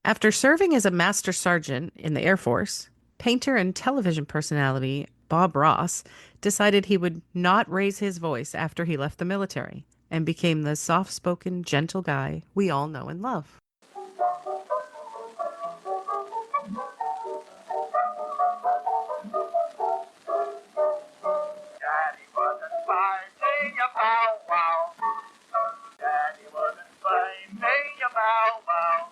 After serving as a master sergeant in the Air Force, painter and television personality Bob Ross decided he would not raise his voice after he left the military and became the soft-spoken, gentle guy we all know and love. Daddy wasn't fighting a powwow. Daddy wasn't fighting a powwow.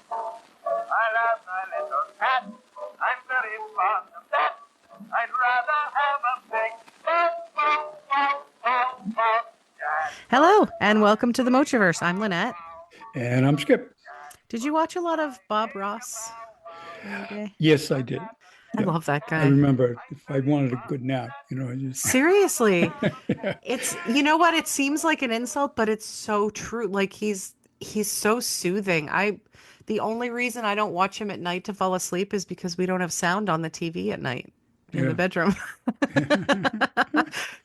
I love my little cat. I'm very fond of that. I'd rather have a big bow, bow, bow, bow, bow. Daddy Hello, wasn't and welcome to the fighting a Motriverse. I'm Linette. powwow. And I'm Skip. Did you watch a lot of Bob Ross in your day? Yes, I did. I Yeah. love that I guy. remember if I wanted a good nap, I just Seriously. yeah. It's, you know what? It seems like an insult, but it's so true. Like he's so soothing. The only reason I don't watch him at night to fall asleep is because we don't have sound on the TV at night in the Yeah. bedroom.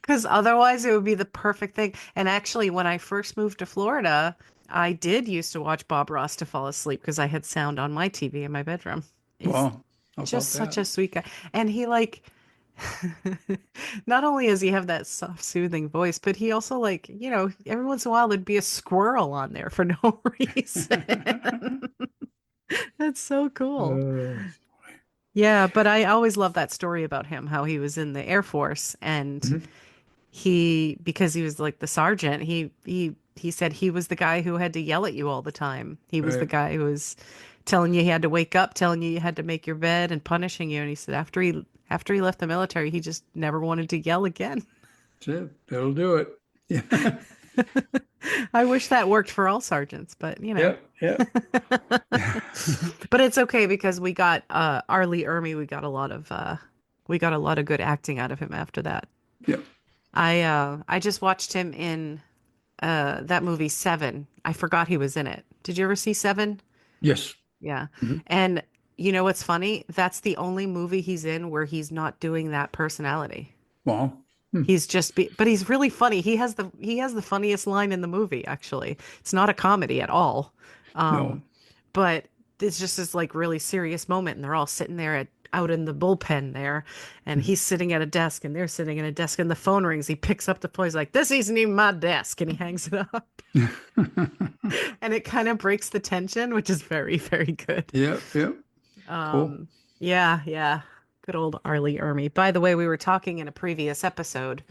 Because otherwise it would be the perfect thing. And actually, when I first moved to Florida, I did used to watch Bob Ross to fall asleep because I had sound on my TV in my bedroom. He's Well, how just about such that? a sweet guy. And he like not only does he have that soft, soothing voice, but he also like, every once in a while there'd be a squirrel on there for no reason. That's so cool. Uh, Yeah, but I always love that story about him, how he was in the Air Force and mhm. because he was like the sergeant, he said he was the guy who had to yell at you all the time. He was the Right. guy who was telling you he had to wake up, telling you you had to make your bed and punishing you. And he said after he left the military, he just never wanted to yell again. That's it. That'll do it. Yeah. I wish that worked for all sergeants, but Yep. Yep. but it's okay because we got Arlie Ermy, we got a lot of good acting out of him after that. Yep. I just watched him in that movie Seven. I forgot he was in it. Did you ever see Seven? Yes. Yeah. Mhm. And you know what's funny? That's the only movie he's in where he's not doing that personality. Well, hmm. But he's really funny. He has the funniest line in the movie, actually. It's not a comedy at all. No. Um, but it's just this like really serious moment, and they're all sitting there out in the bullpen there, and he's sitting at a desk, and they're sitting at a desk, and the phone rings. He picks up the phone. He's like, "This isn't even my desk," and he hangs it up, and it kind of breaks the tension, which is very, very good. Yep. Yep. Cool. Um, yeah, yeah. Good old Arlie Ermy. By the way, we were talking in a previous episode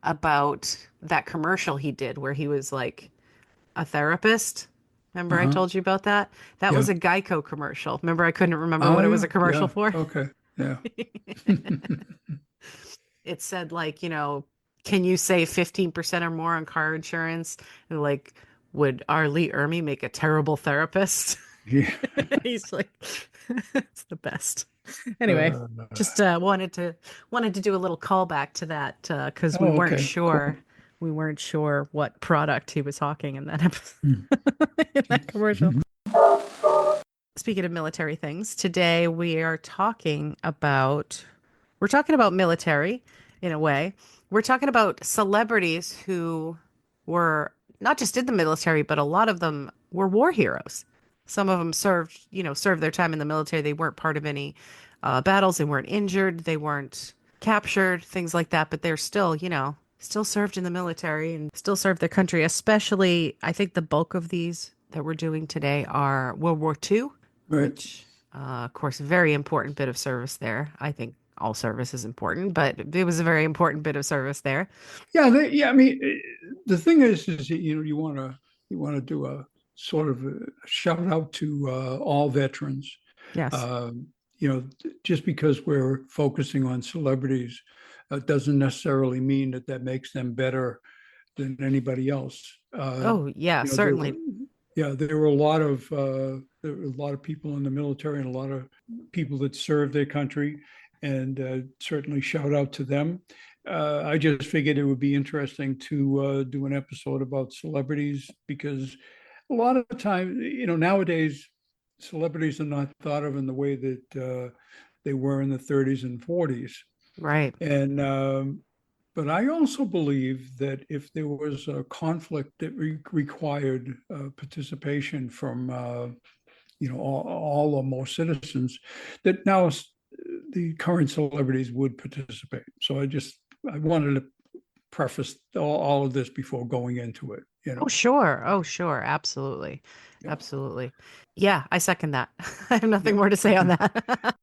about that commercial he did where he was like a therapist. Remember I Uh-huh. told you about that? That was Yeah. a Geico commercial. Remember I couldn't remember Oh, what it was yeah. a commercial Yeah. for? Okay. Yeah. It said like, can you save 15% or more on car insurance? And like, would Arlie Ermy make a terrible therapist? Yeah. He's like, it's the best. Anyway, Uh, just wanted to do a little callback to that because we oh, weren't okay. Cool. sure what product he was talking in that episode, Hmm. in that commercial. Speaking of military things, today we're talking about military in a way. We're talking about celebrities who were not just in the military, but a lot of them were war heroes. Some of them served their time in the military. They weren't part of any battles. They weren't injured. They weren't captured, things like that. But they're still served in the military and still served their country. Especially, I think the bulk of these that we're doing today are World War II, Right. which, of course, a very important bit of service there. I think all service is important, but it was a very important bit of service there. Yeah, yeah. I mean, the thing is that, you want to do a sort of a shout out to all veterans. Yes. Um, just because we're focusing on celebrities doesn't necessarily mean that makes them better than anybody else. Oh, yeah, There were, certainly. yeah, there were a lot of people in the military and a lot of people that served their country, and certainly shout out to them. I just figured it would be interesting to do an episode about celebrities because a lot of the time, nowadays, celebrities are not thought of in the way that they were in the 30s and 40s. Right. And but I also believe that if there was a conflict that required participation from all or most citizens, that now the current celebrities would participate. So I wanted to preface all of this before going into it, you Oh, know. sure. Oh, sure. Absolutely. Yeah. Absolutely. Yeah, I second that. I have nothing Yeah. more to say on that.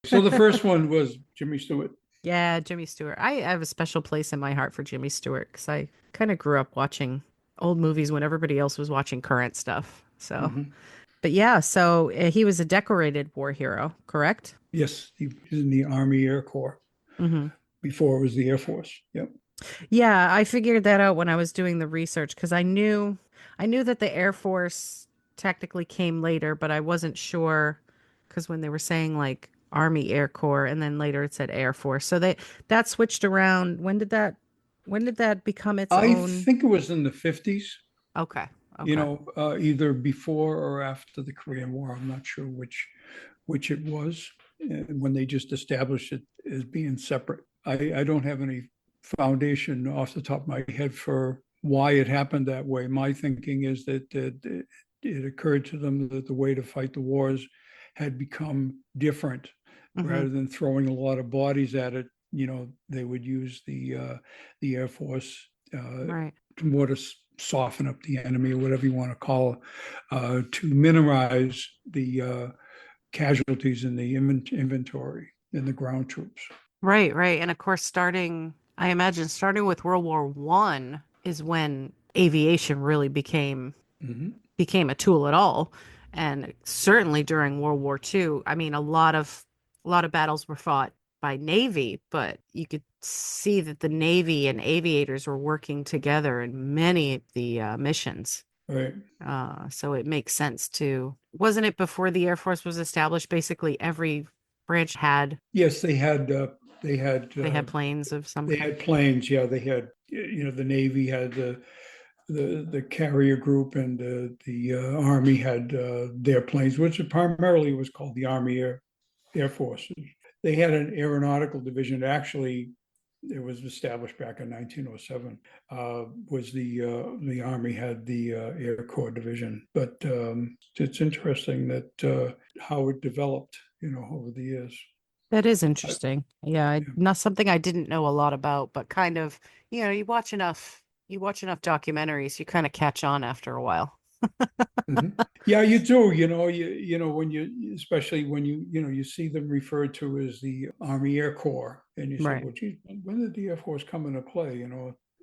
So the first one was Jimmy Stewart. Yeah, Jimmy Stewart. I have a special place in my heart for Jimmy Stewart because I kind of grew up watching old movies when everybody else was watching current stuff. So, Mm-hmm. but yeah, so he was a decorated war hero, correct? Yes, he was in the Army Air Corps Hmm. before it was the Air Force. Yep. Yeah, I figured that out when I was doing the research because I knew that the Air Force technically came later, but I wasn't sure because when they were saying like Army Air Corps and then later it said Air Force. So that switched around. When did that become its I own? think it was in the 50s, Okay. Okay. either before or after the Korean War. I'm not sure which it was, when they just established it as being separate. I don't have any foundation off the top of my head for why it happened that way. My thinking is that it occurred to them that the way to fight the wars had become different. Hmm. Rather than throwing a lot of bodies at it, they would use the Air Force Right. more to soften up the enemy, or whatever you want to call it, to minimize the casualties in the inventory in the ground troops. Right, right. And of course, I imagine starting with World War One is when aviation really Mm-hmm. became a tool at all. And certainly during World War Two, I mean, a lot of battles were fought by Navy, but you could see that the Navy and aviators were working together in many of the missions. Right. So it makes sense to, wasn't it before the Air Force was established? Basically, every branch Yes, they had they had planes of some they kind. had planes. Yeah, they had, the Navy had the carrier group, and the Army had their planes, which primarily was called the Army Air Force. They had an aeronautical division. Actually, it was established back in 1907. Was the Army had the Air Corps division, but it's interesting that how it developed, over the years. That is I, interesting. Yeah, not something I didn't know a lot about, but kind of, you watch enough documentaries, you kind of catch on after a while. Mhm. Yeah, you do. When especially when you see them referred to as the Army Air Corps, and you say, Right. well, geez, when did the Air Force come into play?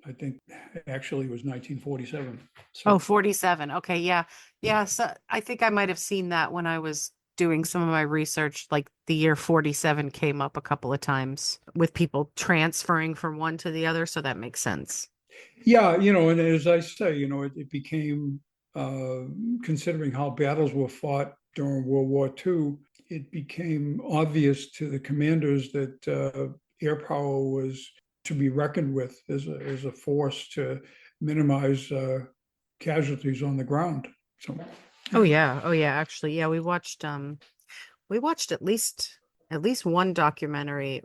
I think actually it was 1947. Oh, So, 47. Okay, yeah. Yeah, so I think I might have seen that when I was doing some of my research, like the year 47 came up a couple of times with people transferring from one to the other, so that makes sense. yeah, and as I say, it became, uh, considering how battles were fought during World War II, it became obvious to the commanders that air power was to be reckoned with as a force to minimize casualties on the ground. So, Oh yeah. yeah. Oh yeah, actually. Yeah, we watched at least one documentary.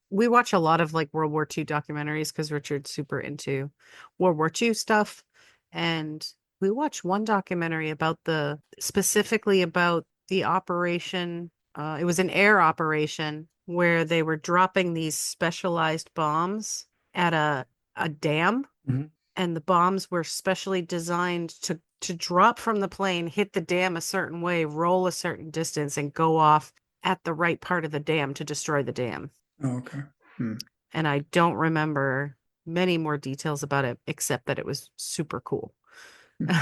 We watch a lot of like World War II documentaries because Richard's super into World War II stuff. And we watched one documentary about the specifically about the operation. It was an air operation where they were dropping these specialized bombs at a dam, Mhm. and the bombs were specially designed to drop from the plane, hit the dam a certain way, roll a certain distance, and go off at the right part of the dam to destroy the dam. Oh, okay. Hmm. And I don't remember many more details about it except that it was super cool.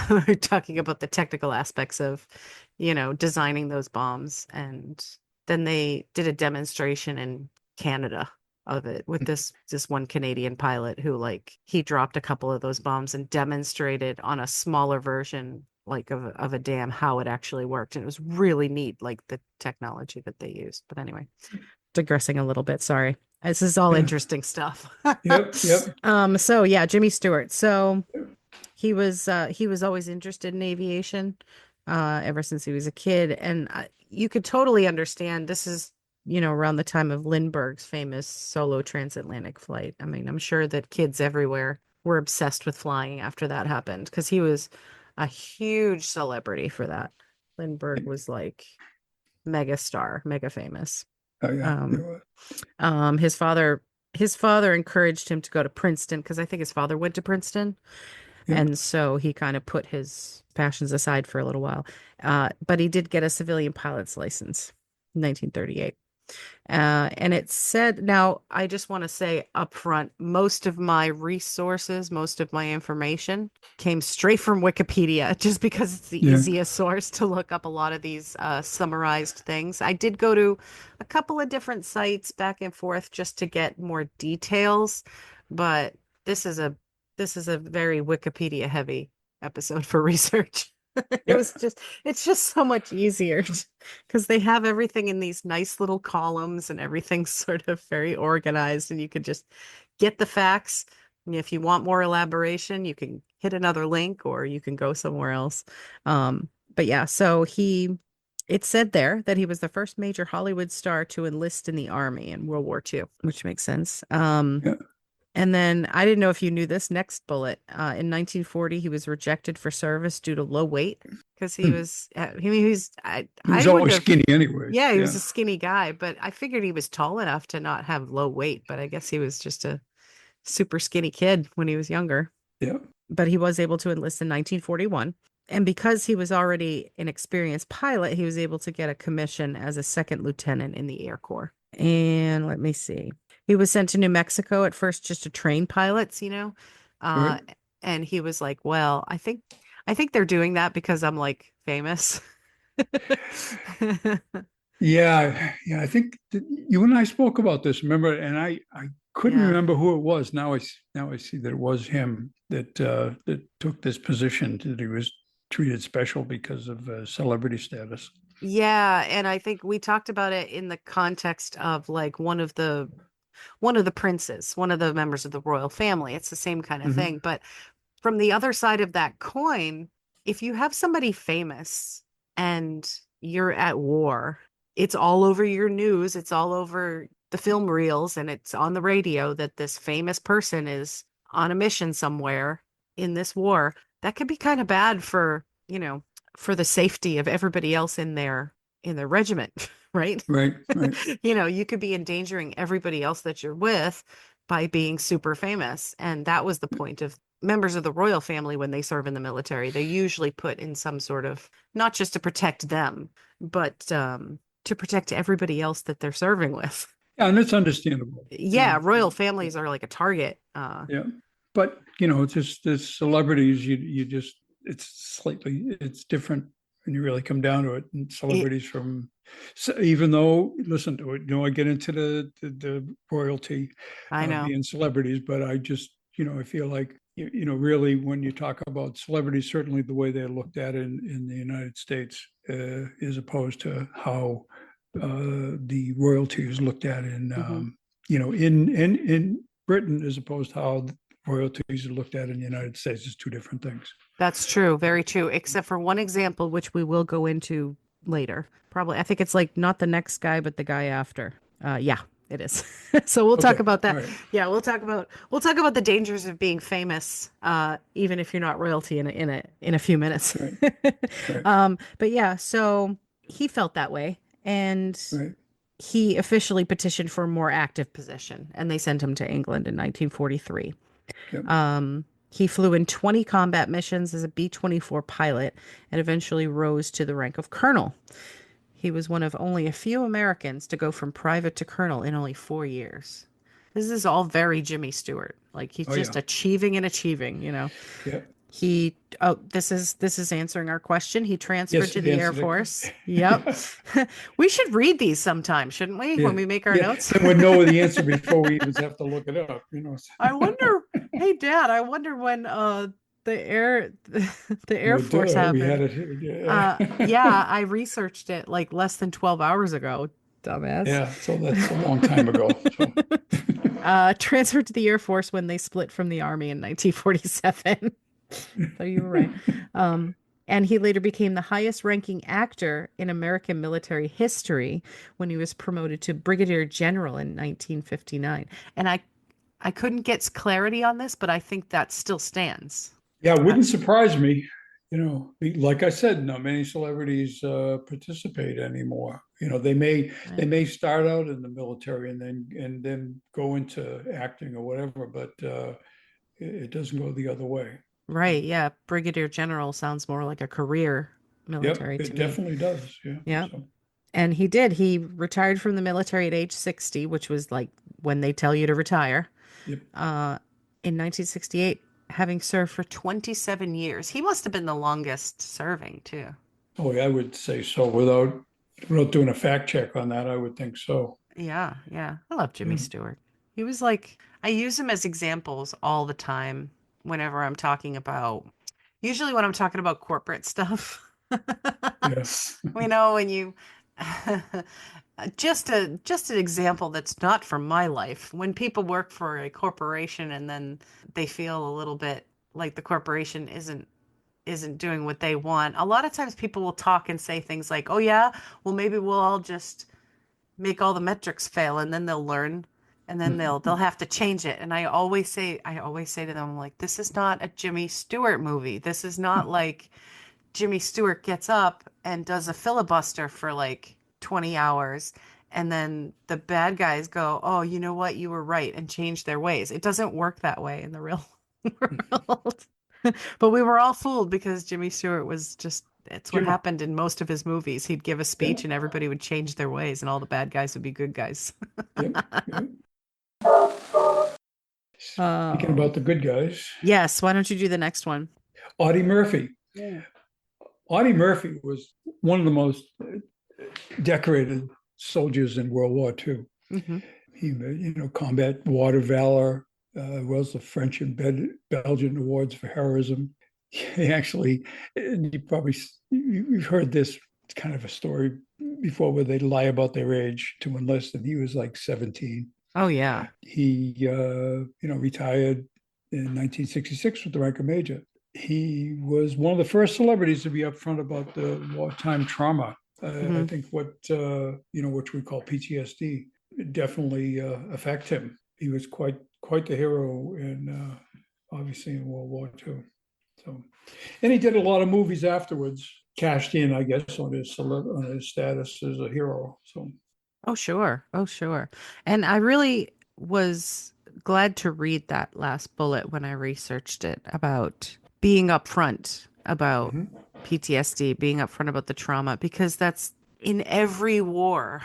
We're talking about the technical aspects of, designing those bombs. And then they did a demonstration in Canada of it with this one Canadian pilot who like he dropped a couple of those bombs and demonstrated on a smaller version like of a dam how it actually worked. And it was really neat, like the technology that they used. But anyway, digressing a little bit, sorry. This is all Yeah. interesting stuff. Yep. Yep. So yeah, Jimmy Stewart. So he was always interested in aviation ever since he was a kid, and you could totally understand. This is, around the time of Lindbergh's famous solo transatlantic flight. I mean, I'm sure that kids everywhere were obsessed with flying after that happened because he was a huge celebrity for that. Lindbergh was like mega star, mega famous. Oh yeah, Um, um, his father his father encouraged him to go to Princeton because I think his father went to Princeton. yeah, And so he kind of put his passions aside for a little while. But he did get a civilian pilot's license in 1938. And it said, now I just want to say up front, most of my resources, most of my information came straight from Wikipedia, just because it's the yeah, easiest source to look up a lot of these summarized things. I did go to a couple of different sites back and forth just to get more details, but this is a this is a very Wikipedia heavy episode for research. It yeah, was just, it's just so much easier because they have everything in these nice little columns and everything's sort of very organized and you could just get the facts. And if you want more elaboration, you can hit another link or you can go somewhere else. But yeah, so it said there that he was the first major Hollywood star to enlist in the army in World War II, which makes sense. yeah. And then I didn't know if you knew this next bullet. In 1940, he was rejected for service due to low weight because he Hmm. was, he was, He was I would always have, skinny, anyways. yeah, he was Yeah, a skinny guy, but I figured he was tall enough to not have low weight, but I guess he was just a super skinny kid when he was younger. yeah. But he was able to enlist in 1941. And because he was already an experienced pilot, he was able to get a commission as a second lieutenant in the Air Corps. And let me see. He was sent to New Mexico at first just to train pilots, you know. Right. Uh, and he was like, "Well, I think they're doing that because I'm like famous." Yeah, yeah. I think that you and I spoke about this, remember? And I couldn't Yeah. remember who it was. Now I see that it was him that took this position. That he was treated special because of celebrity status. Yeah, and I think we talked about it in the context of like one of the princes, one of the members of the royal family. It's the same kind of Hmm. thing. But from the other side of that coin, if you have somebody famous and you're at war, it's all over your news, it's all over the film reels, and it's on the radio that this famous person is on a mission somewhere in this war. That could be kind of bad for, for the safety of everybody else in their regiment, right? Right, right. You could be endangering everybody else that you're with by being super famous. And that was the point of members of the royal family when they serve in the military. They usually put in some sort of, not just to protect them, but to protect everybody else that they're serving with. Yeah, and it's understandable. Yeah, royal families are like a target. Yeah, but it's just as celebrities, you just it's different when you really come down to it. And It, celebrities from, so even though listen to it, I get into the royalty I know. being celebrities, but I just I feel like really when you talk about celebrities, certainly the way they're looked at in the United States, as opposed to how the royalty is looked at in Hmm. in Britain, as opposed to how royalties are looked at in the United States, is two different things. That's true, very true, except for one example, which we will go into later. Probably, I think it's like not the next guy, but the guy after. Yeah, it is. So we'll talk Okay, about all that. right, Yeah, we'll talk about the dangers of being famous, even if you're not royalty in a few minutes. right, right, But yeah, so he felt that way, and right. he officially petitioned for a more active position, and they sent him to England in 1943. Yep. He flew in 20 combat missions as a B-24 pilot and eventually rose to the rank of colonel. He was one of only a few Americans to go from private to colonel in only 4 years. This is all very Jimmy Stewart. Like he's Oh just yeah, achieving and achieving. yeah. This is answering our question. He transferred Yes, to the Air answer Force. Yep. yeah, We should read these sometime, shouldn't we, yeah, when we make our yeah. notes? Then we'd know the answer before we even have to look it up. I wonder, hey Dad, I wonder when the air the Air Force We had happened. it here. Yeah. Yeah, I researched it like less than 12 hours ago, dumbass. Yeah, so that's a long time ago. So Transferred to the Air Force when they split from the Army in 1947. So you were right. Um, and he later became the highest ranking actor in American military history when he was promoted to Brigadier General in 1959. And I couldn't get clarity on this, but I think that still stands. yeah, it Uh, wouldn't surprise me. like I said, not many celebrities participate anymore. They Right. may start out in the military and then go into acting or whatever, but it doesn't go the other way. So, Right. Yeah. Brigadier General sounds more like a career yep, military to it me. definitely does. Yeah. Yeah. So, And he did. He retired from the military at age 60, which was like when they tell you to retire, yep. uh, in 1968, having served for 27 years. He must have been the longest serving, too. Oh, yeah, I would say so. Without doing a fact check on that, I would think so. Yeah. Yeah. I love Jimmy Yeah. Stewart. He was like, I use him as examples all the time whenever I'm talking about, usually when I'm talking about corporate stuff. Yeah. We know when you just an example that's not from my life. When people work for a corporation and then they feel a little bit like the corporation isn't doing what they want. A lot of times people will talk and say things like, "Oh yeah, well maybe we'll all just make all the metrics fail and then they'll learn and then they'll have to change it." And I always say to them like, "This is not a Jimmy Stewart movie. This is not like Jimmy Stewart gets up and does a filibuster for like 20 hours and then the bad guys go, "Oh, you know what? You were right," and change their ways. It doesn't work that way in the real world. But we were all fooled because Jimmy Stewart was just it's what Jimmy. happened in most of his movies. He'd give a Yeah. speech and everybody would change their ways and all the bad guys would be good guys. Yep. Yep. Speaking Oh. about the good guys, Yes, why don't you do the next one? Audie Murphy. Ooh. Audie Murphy was one of the most decorated soldiers in World War II. Hmm. He, combat water valor, was the French and Belgian awards for heroism. He actually, and you've heard this kind of a story before where they lie about their age to enlist, and he was like 17. Oh yeah. He, retired in 1966 with the rank of major. He was one of the first celebrities to be upfront about the wartime trauma. I Hmm. think which we call PTSD, definitely affect him. He was quite the hero obviously in World War II. So, and he did a lot of movies afterwards, cashed in, I guess, on his status as a hero. So, Oh, sure. Oh, sure. And I really was glad to read that last bullet when I researched it about being upfront about mhm. PTSD, being upfront about the trauma, because that's in every war,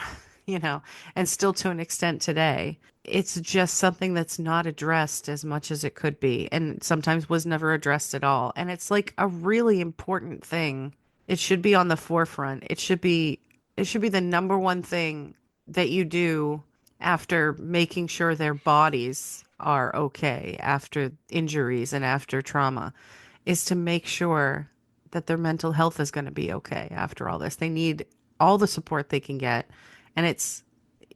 you know, and still to an extent today. It's just something that's not addressed as much as it could be, and sometimes was never addressed at all. And it's like a really important thing. It should be on the forefront. It should be the number one thing that you do after making sure their bodies are okay after injuries and after trauma is to make sure that their mental health is going to be okay after all this. They need all the support they can get. And it's,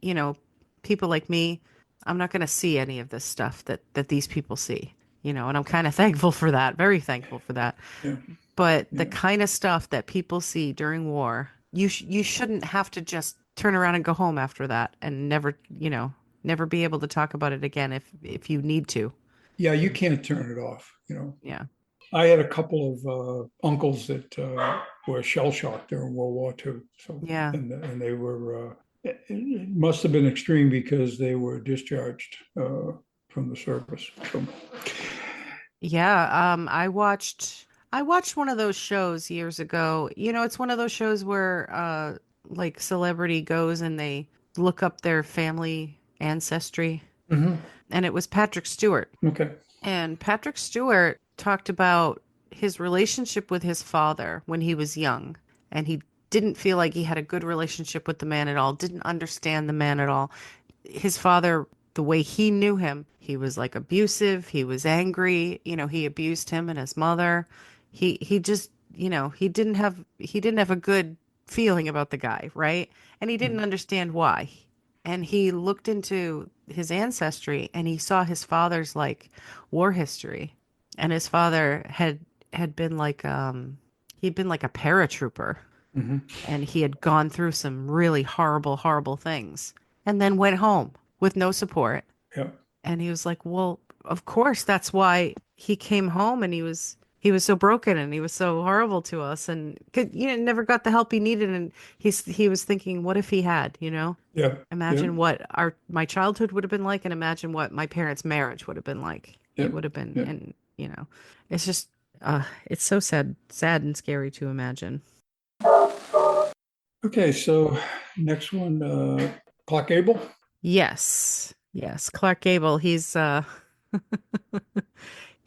you know, people like me, I'm not going to see any of this stuff that these people see, and I'm kind of thankful for that, very thankful for that. Yeah, But the yeah. kind of stuff that people see during war, you shouldn't have to just turn around and go home after that and never be able to talk about it again if you need to. Yeah, you can't turn it off. Yeah. I had a couple of uncles that were shell shocked during World War II. So, Yeah. and they were, it must have been extreme because they were discharged from the service. So, Yeah, I watched one of those shows years ago. It's one of those shows where like celebrity goes and they look up their family ancestry, mhm. and it was Patrick Stewart. Okay. And Patrick Stewart talked about his relationship with his father when he was young, and he didn't feel like he had a good relationship with the man at all, didn't understand the man at all. His father, the way he knew him, he was like abusive, he was angry, he abused him and his mother. He just, he didn't have a good feeling about the guy, right? And he didn't Mhm. understand why. And he looked into his ancestry and he saw his father's like war history. And his father had been like he'd been like a paratrooper, Mhm. and he had gone through some really horrible, horrible things and then went home with no support. Yeah. And he was like, well, of course, that's why he came home, and he was so broken and he was so horrible to us and never got the help he needed. And he was thinking, what if he had, Yeah. Yeah. imagine what my childhood would have been like and imagine what my parents' marriage would have been like. Yeah. It would have been, Yeah. and it's just, it's so sad and scary to imagine. Okay. So next one, Clark Gable. Yes. Yes. Clark Gable, he's the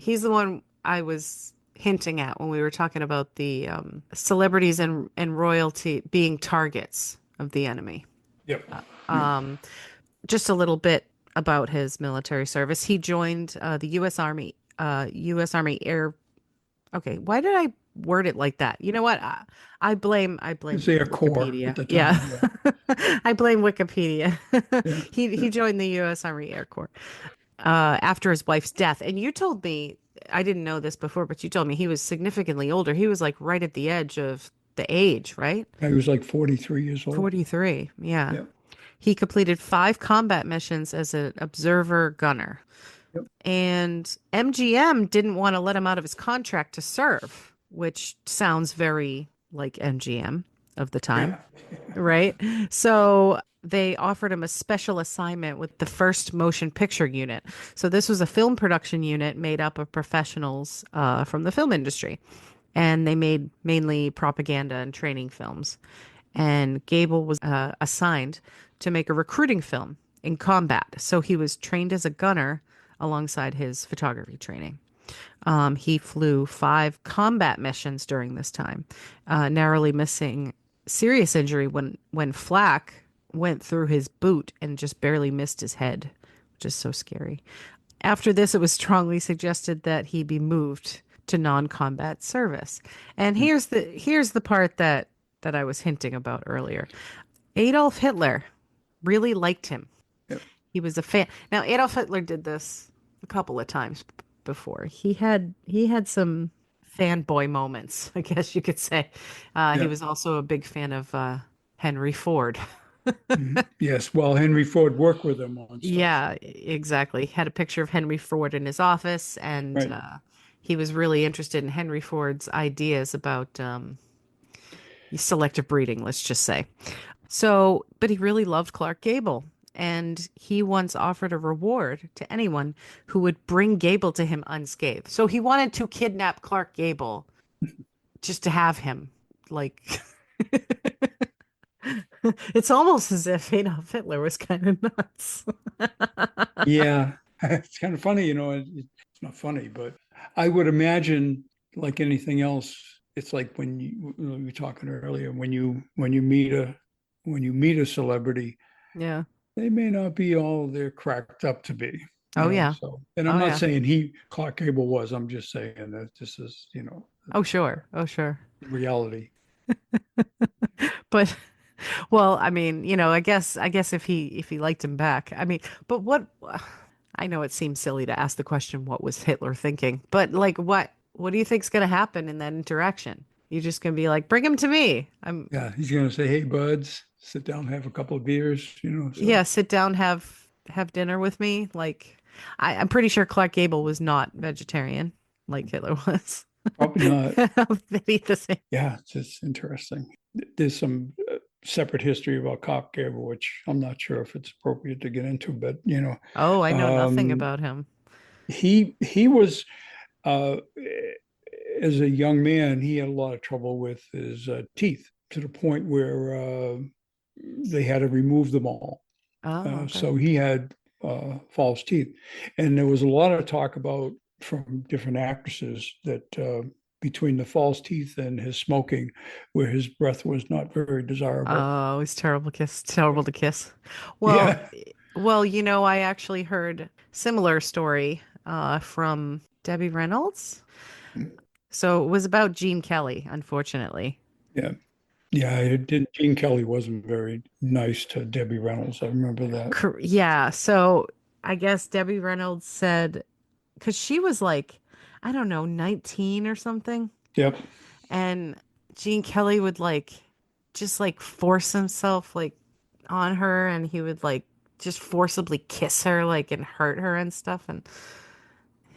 one I was hinting at when we were talking about the celebrities and royalty being targets of the enemy. Yep. Yep. Um, just a little bit about his military service. He joined the U.S. Army, U.S. Army Air. Okay, why did I word it like that? You know what? I blame It's Air Corps at Wikipedia. the Yeah, time. Yeah. I blame Wikipedia. Yeah. He Yeah. joined the U.S. Army Air Corps after his wife's death. And you told me, I didn't know this before, but you told me he was significantly older. He was like right at the edge of the age, right? He was like 43 years old. 43. Yeah. Yeah. He completed 5 combat missions as an observer gunner. Yep. And MGM didn't want to let him out of his contract to serve, which sounds very like MGM of the time, Yeah. right? So they offered him a special assignment with the first motion picture unit. So this was a film production unit made up of professionals from the film industry, and they made mainly propaganda and training films. And Gable was assigned to make a recruiting film in combat. So he was trained as a gunner alongside his photography training. He flew 5 combat missions during this time, narrowly missing serious injury when flak went through his boot and just barely missed his head, which is so scary. After this, it was strongly suggested that he be moved to non-combat service. And here's the part that I was hinting about earlier. Adolf Hitler really liked him. Yep. He was a fan. Now, Adolf Hitler did this a couple of times before. He had some fanboy moments, I guess you could say. He Yeah. was also a big fan of Henry Ford. Mhm. Yes. Well, Henry Ford worked with him on stuff. Yeah, exactly. Had a picture of Henry Ford in his office, and Right. he was really interested in Henry Ford's ideas about selective breeding, let's just say. So, but he really loved Clark Gable, and he once offered a reward to anyone who would bring Gable to him unscathed. So he wanted to kidnap Clark Gable just to have him. Like, it's almost as if Adolf Hitler was kind of nuts. Yeah. It's kind of funny, it's not funny, but I would imagine like anything else, it's like when you were talking earlier, when you meet a celebrity, Yeah. they may not be all they're cracked up to be, Oh yeah. so, and I'm Oh not yeah. saying Clark Gable was, I'm just saying that this is, Oh sure. Oh sure. reality. But well, I mean, I guess if he liked him back. I mean, but what I know it seems silly to ask the question, what was Hitler thinking? But like what do you think's gonna happen in that interaction? You're just gonna be like, bring him to me. Yeah, he's going to say, "Hey, buds, sit down, have a couple of beers," so Yeah, sit down, have dinner with me. Like I'm pretty sure Clark Gable was not vegetarian like Hitler was. probably not. They eat the same. Yeah, it's just interesting. There's some separate history about Clark Gable, which I'm not sure if it's appropriate to get into, but Oh, I know nothing um, about him. he was uh, as a young man, he had a lot of trouble with his teeth to the point where they had to remove them all. Oh, okay. So he had false teeth, and there was a lot of talk about from different actresses that between the false teeth and his smoking, where his breath was not very desirable. Oh, it's terrible to kiss. Well, Yeah. I actually heard similar story from Debbie Reynolds. So it was about Gene Kelly, unfortunately. Yeah. Yeah, it did. Gene Kelly wasn't very nice to Debbie Reynolds. I remember that. Yeah, so I guess Debbie Reynolds said because she was like, I don't know, 19 or something, Yep. and Gene Kelly would like just like force himself like on her, and he would like just forcibly kiss her like and hurt her and stuff, and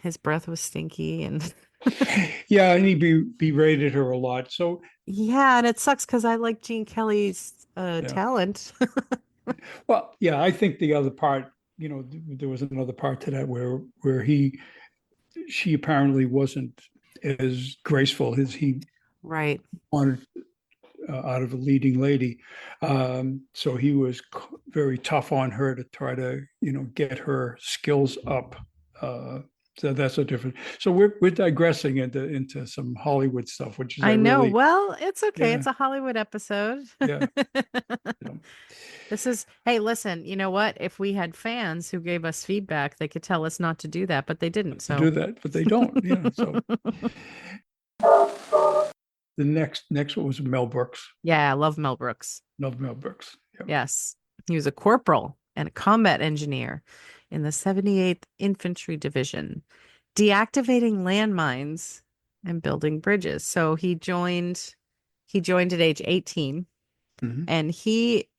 his breath was stinky and Yeah, and he berated her a lot. So Yeah, and it sucks because I like Gene Kelly's yeah. talent. Well, yeah, I think the other part, there was another part to that where she apparently wasn't as graceful as he Right. wanted out of a leading lady. So he was very tough on her to try to, get her skills up. Uh, so that's a different. So we're digressing into some Hollywood stuff, which is I I know. really, Well, it's okay. yeah, It's a Hollywood episode. yeah, you know, This is, hey, listen, you know what? If we had fans who gave us feedback, they could tell us not to do that, but they didn't. to do So, that, but they don't. Yeah. So the next one was Mel Brooks. yeah, I love Mel Brooks. Love Mel Brooks. Yeah. Yes. He was a corporal and a combat engineer in the 78th Infantry Division, deactivating landmines and building bridges. So he joined at age 18, Hmm. and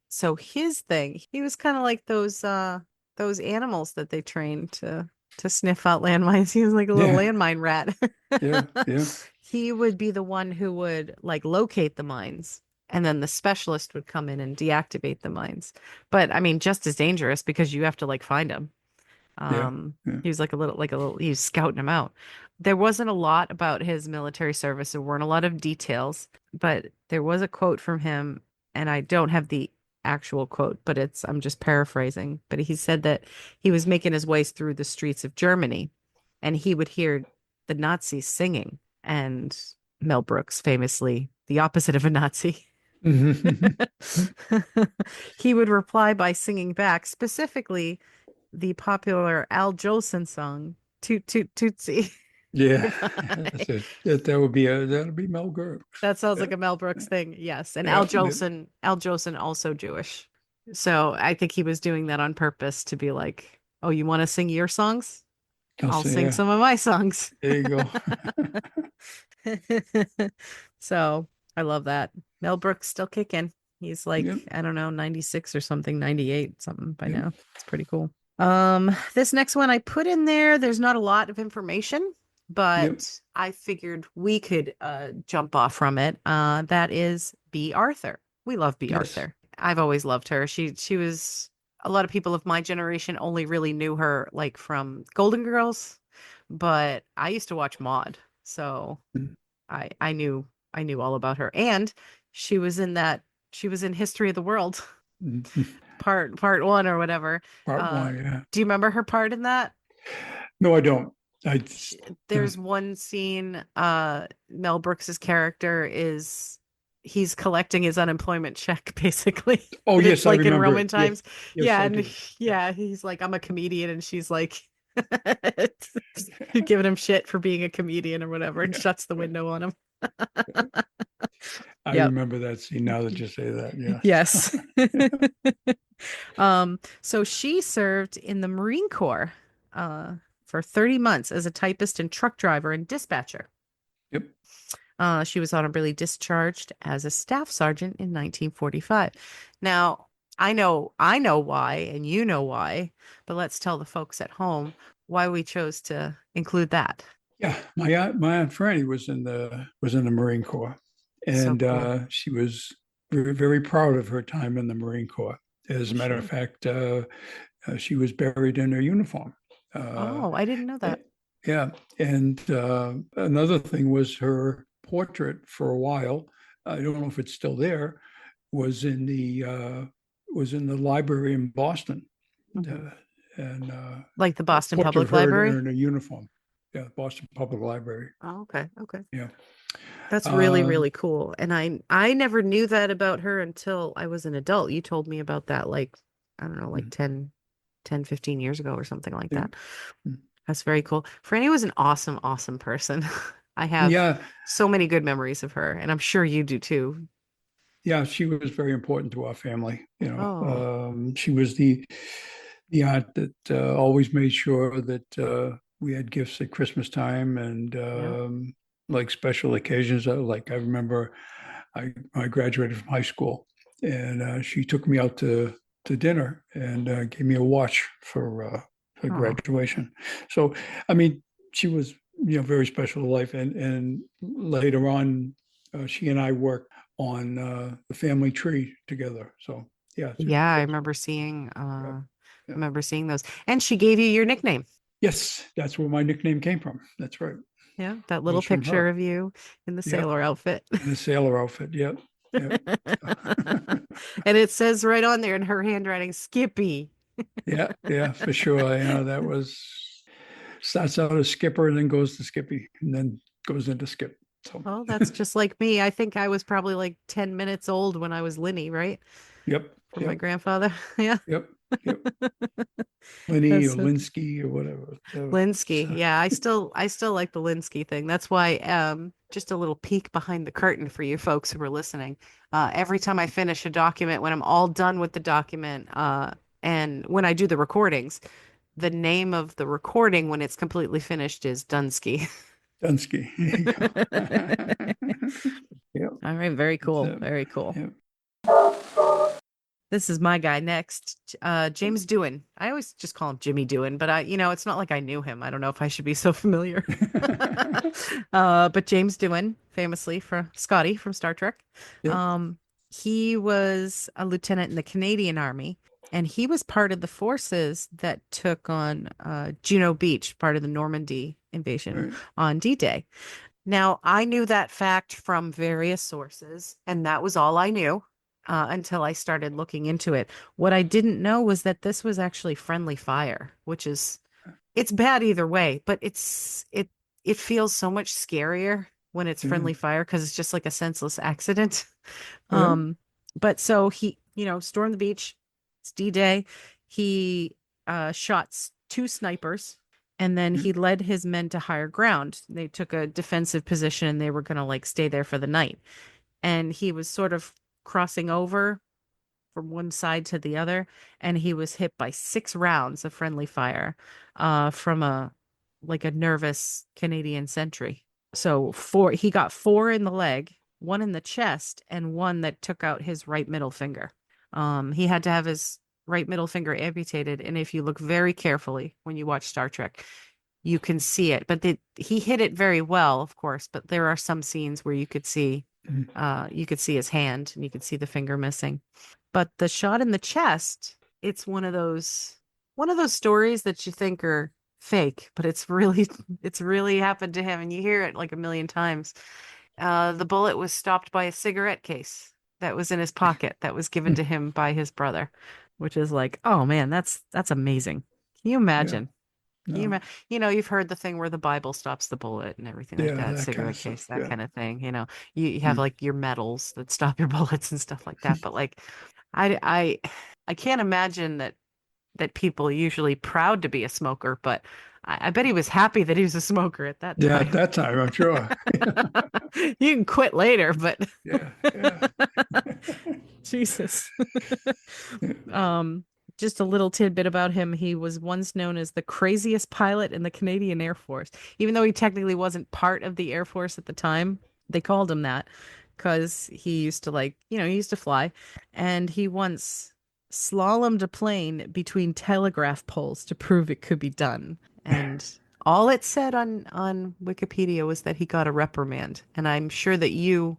so his thing, he was kind of like those animals that they train to sniff out landmines. He was like a little Yeah. landmine rat. Yeah. Yeah. He would be the one who would like locate the mines, and then the specialist would come in and deactivate the mines. But I mean, just as dangerous because you have to like find them. Yeah. Yeah. He was like a little, he was scouting him out. There wasn't a lot about his military service. There weren't a lot of details, but there was a quote from him, and I don't have the actual quote, but I'm just paraphrasing. But he said that he was making his way through the streets of Germany, and he would hear the Nazis singing, and Mel Brooks, famously the opposite of a Nazi. He would reply by singing back, specifically the popular Al Jolson song, Toot Toot Tootsie. Yeah, Goodbye. that's it. That'll be Mel Brooks. That sounds Yeah, like a Mel Brooks thing. Yes. And yeah. Al Jolson also Jewish. So I think he was doing that on purpose to be like, oh, you want to sing your songs? I'll I'll say, sing yeah. some of my songs. There you go. So I love that. Mel Brooks still kicking. He's like, Yep, I don't know, 96 or something, 98, something by yep, now. It's pretty cool. This next one I put in there, there's not a lot of information, yep. but I figured we could jump off from it. That is B. Arthur. We love B. Yes. Arthur. I've always loved her. She was a lot of people of my generation only really knew her like from Golden Girls, but I used to watch Maude, so Mm. I knew all about her. And she was in that she was in History of the World part one or whatever. Part Uh one, yeah. do you remember her part in that? No, I don't. I Sh no. There's one scene, Mel Brooks's character is he's collecting his unemployment check basically. Oh, And it's yes, I like in remember Roman it. Yes, times. yes, Yeah, I and do. Yeah. yeah, he's like, I'm a comedian, and she's like giving him shit for being a comedian or whatever, and Yeah. shuts the Yeah. window on him. I Yep. remember that scene now that you say that. Yes. Yes. So she served in the Marine Corps uh, for 30 months as a typist and truck driver and dispatcher. Yep. She was honorably discharged as a staff sergeant in 1945. Now, I know why, and you know why, but let's tell the folks at home why we chose to include that. Yeah. My aunt Franny was in the Marine Corps, So and cool. she was very, very proud of her time in the Marine Corps. As I'm a matter of sure. fact, she was buried in her uniform. Uh, Oh, I didn't know eh, that. yeah, and another thing was her portrait for a while. I don't know if it's still there. Was in the library in Boston, Mhm. uh, and Like the a Boston portrait of Public her Library. in a uniform. Yeah, Boston Public Library. Oh, okay. Okay. Yeah. That's really, Uh, really cool. And I never knew that about her until I was an adult. You told me about that like, I don't know, like 10, 15 years ago or something like yeah. that. That's very cool. Franny was an awesome, awesome person. I have Yeah, so many good memories of her, and I'm sure you do too. yeah, she was very important to our family. Oh, She was the aunt that always made sure that we had gifts at Christmas time and yeah. like special occasions. Like I remember, I graduated from high school, and she took me out to dinner and gave me a watch for Oh, graduation. So, I mean, she was very special to life. And later on, she and I worked on the family tree together. So yeah, it's Yeah, I very remember special. seeing Yeah, yeah. those. And she gave you your nickname. Yes, that's where my nickname came from. That's right. Yeah, that It little was from picture her. of you in the Yep, sailor outfit. in a sailor outfit. Yep, yep. And it says right on there in her handwriting, Skippy. Yeah, yeah, for sure. That was starts out as Skipper and then goes to Skippy and then goes into Skip. So, Oh, that's just like me. I think I was probably like 10 minutes old when I was Linny, right? yep, From my yep, grandfather. Yeah. yep, yep. Lenny That's or so Linsky or whatever. Linsky. Yeah, I still like the Linsky thing. That's why just a little peek behind the curtain for you folks who are listening. Every time I finish a document, when I'm all done with the document, and when I do the recordings, the name of the recording when it's completely finished is Dunsky. Dunsky. There you go. Yep, All right, very that's cool. it. Very cool. Yep. This is my guy next. James Doohan. I always just call him Jimmy Doohan, but it's not like I knew him. I don't know if I should be so familiar. But James Doohan, famously for Scotty from Star Trek. Yep. Um, he was a lieutenant in the Canadian Army, and he was part of the forces that took on Juno Beach, part of the Normandy invasion Right. on D-Day. Now, I knew that fact from various sources, and that was all I knew until I started looking into it. What I didn't know was that this was actually friendly fire, which is it's bad either way, but it feels so much scarier when it's Yeah. friendly fire because it's just like a senseless accident. Yeah. Um, but so he, stormed the beach. It's D-Day. He shot two snipers and then Yeah. he led his men to higher ground. They took a defensive position and they were going to like stay there for the night. And he was sort of crossing over from one side to the other, and he was hit by 6 rounds of friendly fire from a nervous Canadian sentry. So he got four in the leg, one in the chest, and one that took out his right middle finger. He had to have his right middle finger amputated, and if you look very carefully when you watch Star Trek, you can see it. But he hit it very well, of course, but there are some scenes where you could see his hand and you could see the finger missing. But the shot in the chest, it's one of those stories that you think are fake, but it's really happened to him and you hear it like a million times. The bullet was stopped by a cigarette case that was in his pocket that was given to him by his brother, which is like, oh man, that's amazing. Can you Yeah. imagine? Can you No. imagine? You've heard the thing where the Bible stops the bullet and everything like Yeah. that, That kind of cigarette case, stuff. that Yeah. kind of thing. You have Mm. like your medals that stop your bullets and stuff like that. But like, I can't imagine that people are usually proud to be a smoker, but I bet he was happy that he was a smoker at that Yeah. At time. that time, I'm sure. You can quit later, but Yeah. Yeah. Jesus. Um, just a little tidbit about him. He was once known as the craziest pilot in the Canadian Air Force. Even though he technically wasn't part of the Air Force at the time, they called him that because he used to he used to fly. And he once slalomed a plane between telegraph poles to prove it could be done. And all it said on Wikipedia was that he got a reprimand. And I'm sure that you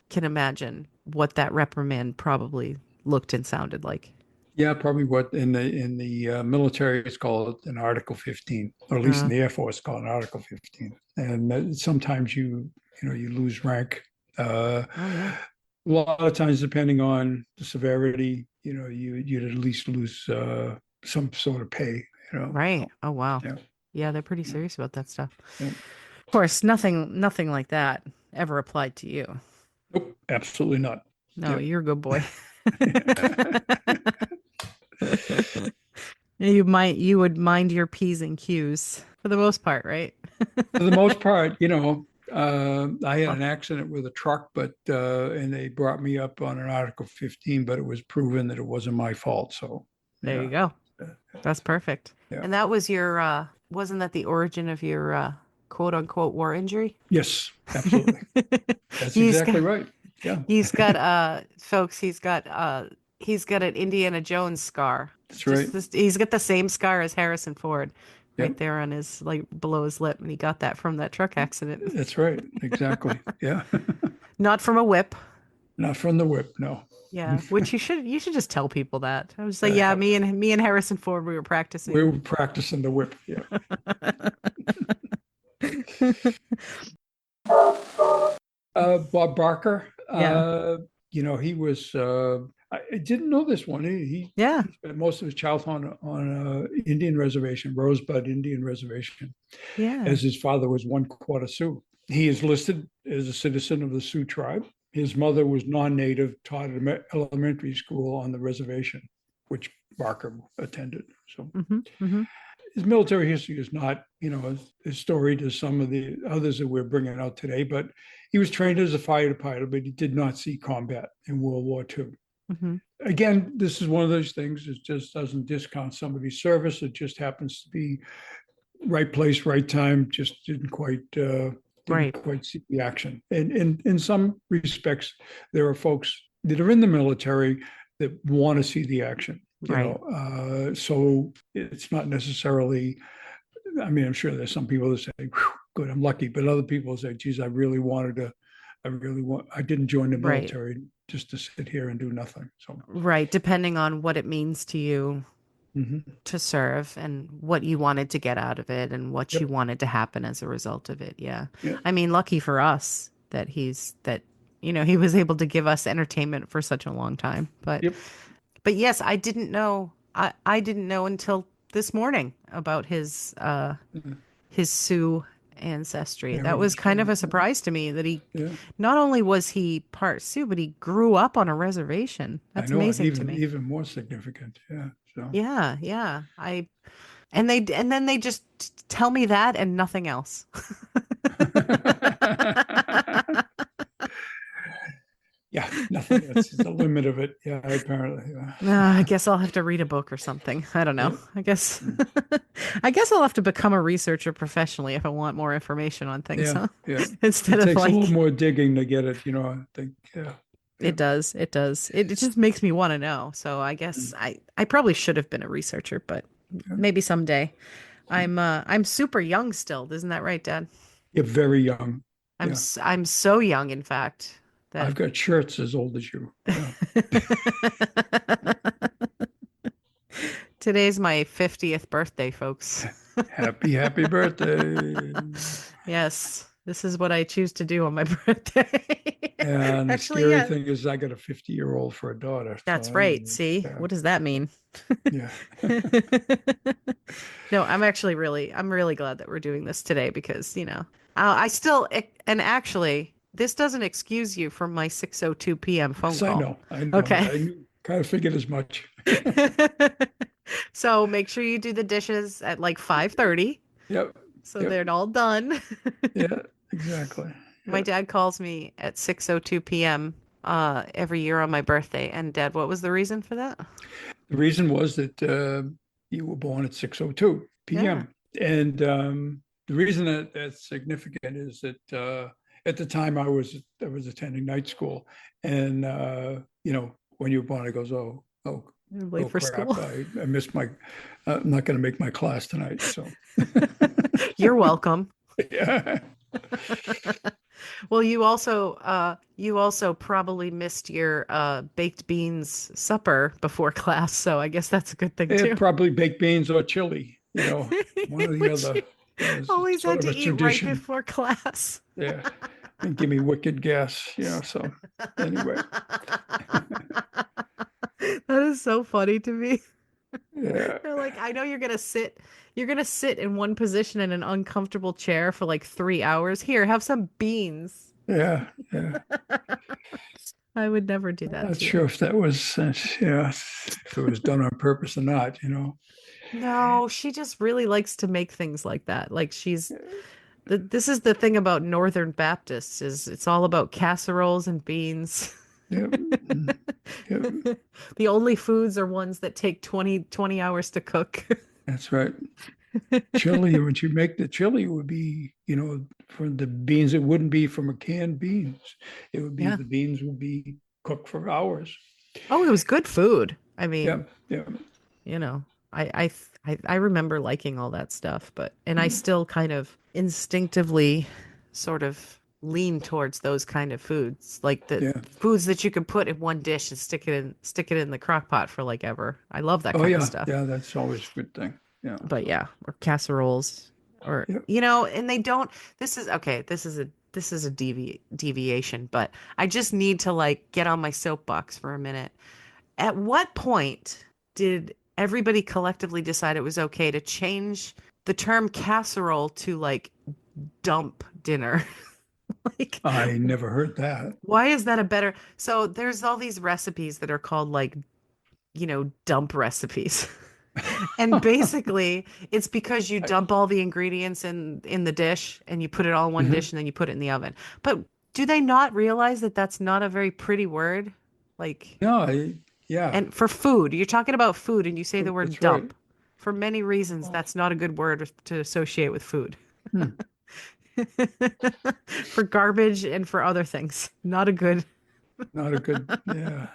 can imagine what that reprimand probably looked and sounded like. Yeah, probably what in the military it's called an Article 15, or at least in Uh, the Air Force it's called an Article 15. And sometimes you lose rank. oh yeah. A lot of times, depending on the severity, you'd at least lose some sort of pay. Right. So Oh wow. yeah, Yeah, they're pretty yeah, serious about that stuff. yeah. Of course, nothing like that ever applied to you. Nope, absolutely not. No, Yep. you're a good boy. You would mind your P's and Q's for the most part, right? For the most part, I had Well, an accident with a truck, but and they brought me up on an Article 15, but it was proven that it wasn't my fault. So there you yeah, go. That's perfect. yeah, And that was wasn't that the origin of your quote unquote war injury? yes, absolutely. That's He's exactly got right. Yeah, he's got folks, he's got an Indiana Jones scar. that's right. Just this, he's got the same scar as Harrison Ford, right Yep. there on his like below his lip, and he got that from that truck accident. That's right. Exactly. Yeah. Not from a whip. Not from the whip. No. Yeah, which you should just tell people that. I was like, yeah, Uh, me and Harrison Ford, we were we practicing. were practicing the whip. Yeah. Bob Barker, Yeah. he was, I didn't know this one. Yeah. He spent most of his childhood on Indian reservation, Rosebud Indian Reservation, Yeah. as his father was one quarter Sioux. He is listed as a citizen of the Sioux tribe. His mother was non-native, taught at elementary school on the reservation, which Barker attended. So Hmm. his military history is not, as storied as some of the others that we're bringing out today, but he was trained as a fighter pilot, but he did not see combat in World War II. Hmm. Again, this is one of those things that just doesn't discount somebody's service. It just happens to be right place, right time, just didn't Right. quite see the action. And in some respects, there are folks that are in the military that want to see the action, Right. so it's not necessarily, I mean, I'm sure there's some people that say, good, I'm lucky, but other people say, geez, I didn't join the Right. military just to sit here and do nothing. So, Right. Depending on what it means to you mhm. to serve and what you wanted to get out of it and what you Yep. wanted to happen as a result of it. Yeah. Yeah. I mean, lucky for us that he was able to give us entertainment for such a long time. Yep. But yes, I didn't know. I didn't know until this morning about his Sioux ancestry. That was Heritage. kind of a surprise to me that he Yeah. not only was he part Sioux, but he grew up on a reservation. I That's know it. amazing to Even me. even more significant. Yeah. So. Yeah, yeah. And then they just tell me that and nothing else. Yeah, nothing. That's the limit of it. Yeah, apparently. I guess I'll have to read a book or something. I don't know. Yeah. I guess I guess I'll have to become a researcher professionally if I want more information on things, Yeah. huh? Yeah. Instead It of takes a little like more digging to get it, I think. Yeah. Yeah. it does. It does. It just makes me want to know. So I guess I probably should have been a researcher, but Yeah. maybe someday. I'm super young still. Isn't that right, Dad? You're very young. Yeah. I'm so young, in fact, that I've got shirts as old as you. Yeah. today's my 50th birthday, folks. Happy birthday. Yes, this is what I choose to do on my birthday. And the Actually, scary yeah, thing is I got a 50-year-old for a daughter. that's So right. See, yeah. what does that mean? Yeah. No, I'm really glad that we're doing this today because, I still, and actually, this doesn't excuse you from my 6:02 p.m. phone Yes, I call. know. I know. Okay. Kind of figured as much. So make sure you do the dishes at like 5:30 Yep. so Yep. they're all done. Yeah. Exactly. My Yeah. dad calls me at 6:02 p.m. Every year on my birthday. And Dad, what was the reason for that? The reason was that you were born at 6:02 Yeah. p.m. And the reason that that's significant is that at the time I was attending night school, and when you were born, it goes, Late oh for crap, school. I missed my, I'm not going to make my class tonight. So You're welcome. yeah, Well, you also probably missed your baked beans supper before class, so I guess that's a good thing too. probably baked beans or chili, one or the Which other. you It's always sort had of to a eat right tradition. before class. Yeah, and give me wicked gas, so anyway, That is so funny to me. yeah, They're like, I know you're gonna sit in one position in an uncomfortable chair for like 3 hours. Here, have some beans. yeah, yeah. I would never do I'm that not to you. sure if that was, if it was done on purpose or not. No, she just really likes to make things like that. Like this is the thing about Northern Baptists is it's all about casseroles and beans. Yep. Yep. The only foods are ones that take 20 hours to cook. That's right. Chili, when you make the chili, it would be, from the beans, it wouldn't be from a canned beans. It would be Yeah. the beans would be cooked for hours. Oh, it was good food. I mean, Yeah. Yeah. you know. I remember liking all that stuff, but and I still kind of instinctively sort of lean towards those kind of foods, like the Yeah. foods that you could put in one dish and stick it in the crock pot for like ever. I love that Oh kind of yeah. stuff. Yeah. That's always a good thing. Yeah. But yeah, or casseroles or Yeah. and they don't this is okay, this is a deviation, but I just need to like get on my soapbox for a minute. At what point did everybody collectively decide it was okay to change the term casserole to like dump dinner? Like, I never heard that. why is that a better? So there's all these recipes that are called like, dump recipes. And basically, it's because you I, dump all the ingredients in the dish and you put it all in one mhm. dish and then you put it in the oven. But do they not realize that that's not a very pretty word? Like, No, yeah, and for food, you're talking about food and you say the word that's right. dump. For many reasons, Well, that's not a good word to associate with food. hmm, For garbage and for other things. Not a good. not a good, yeah.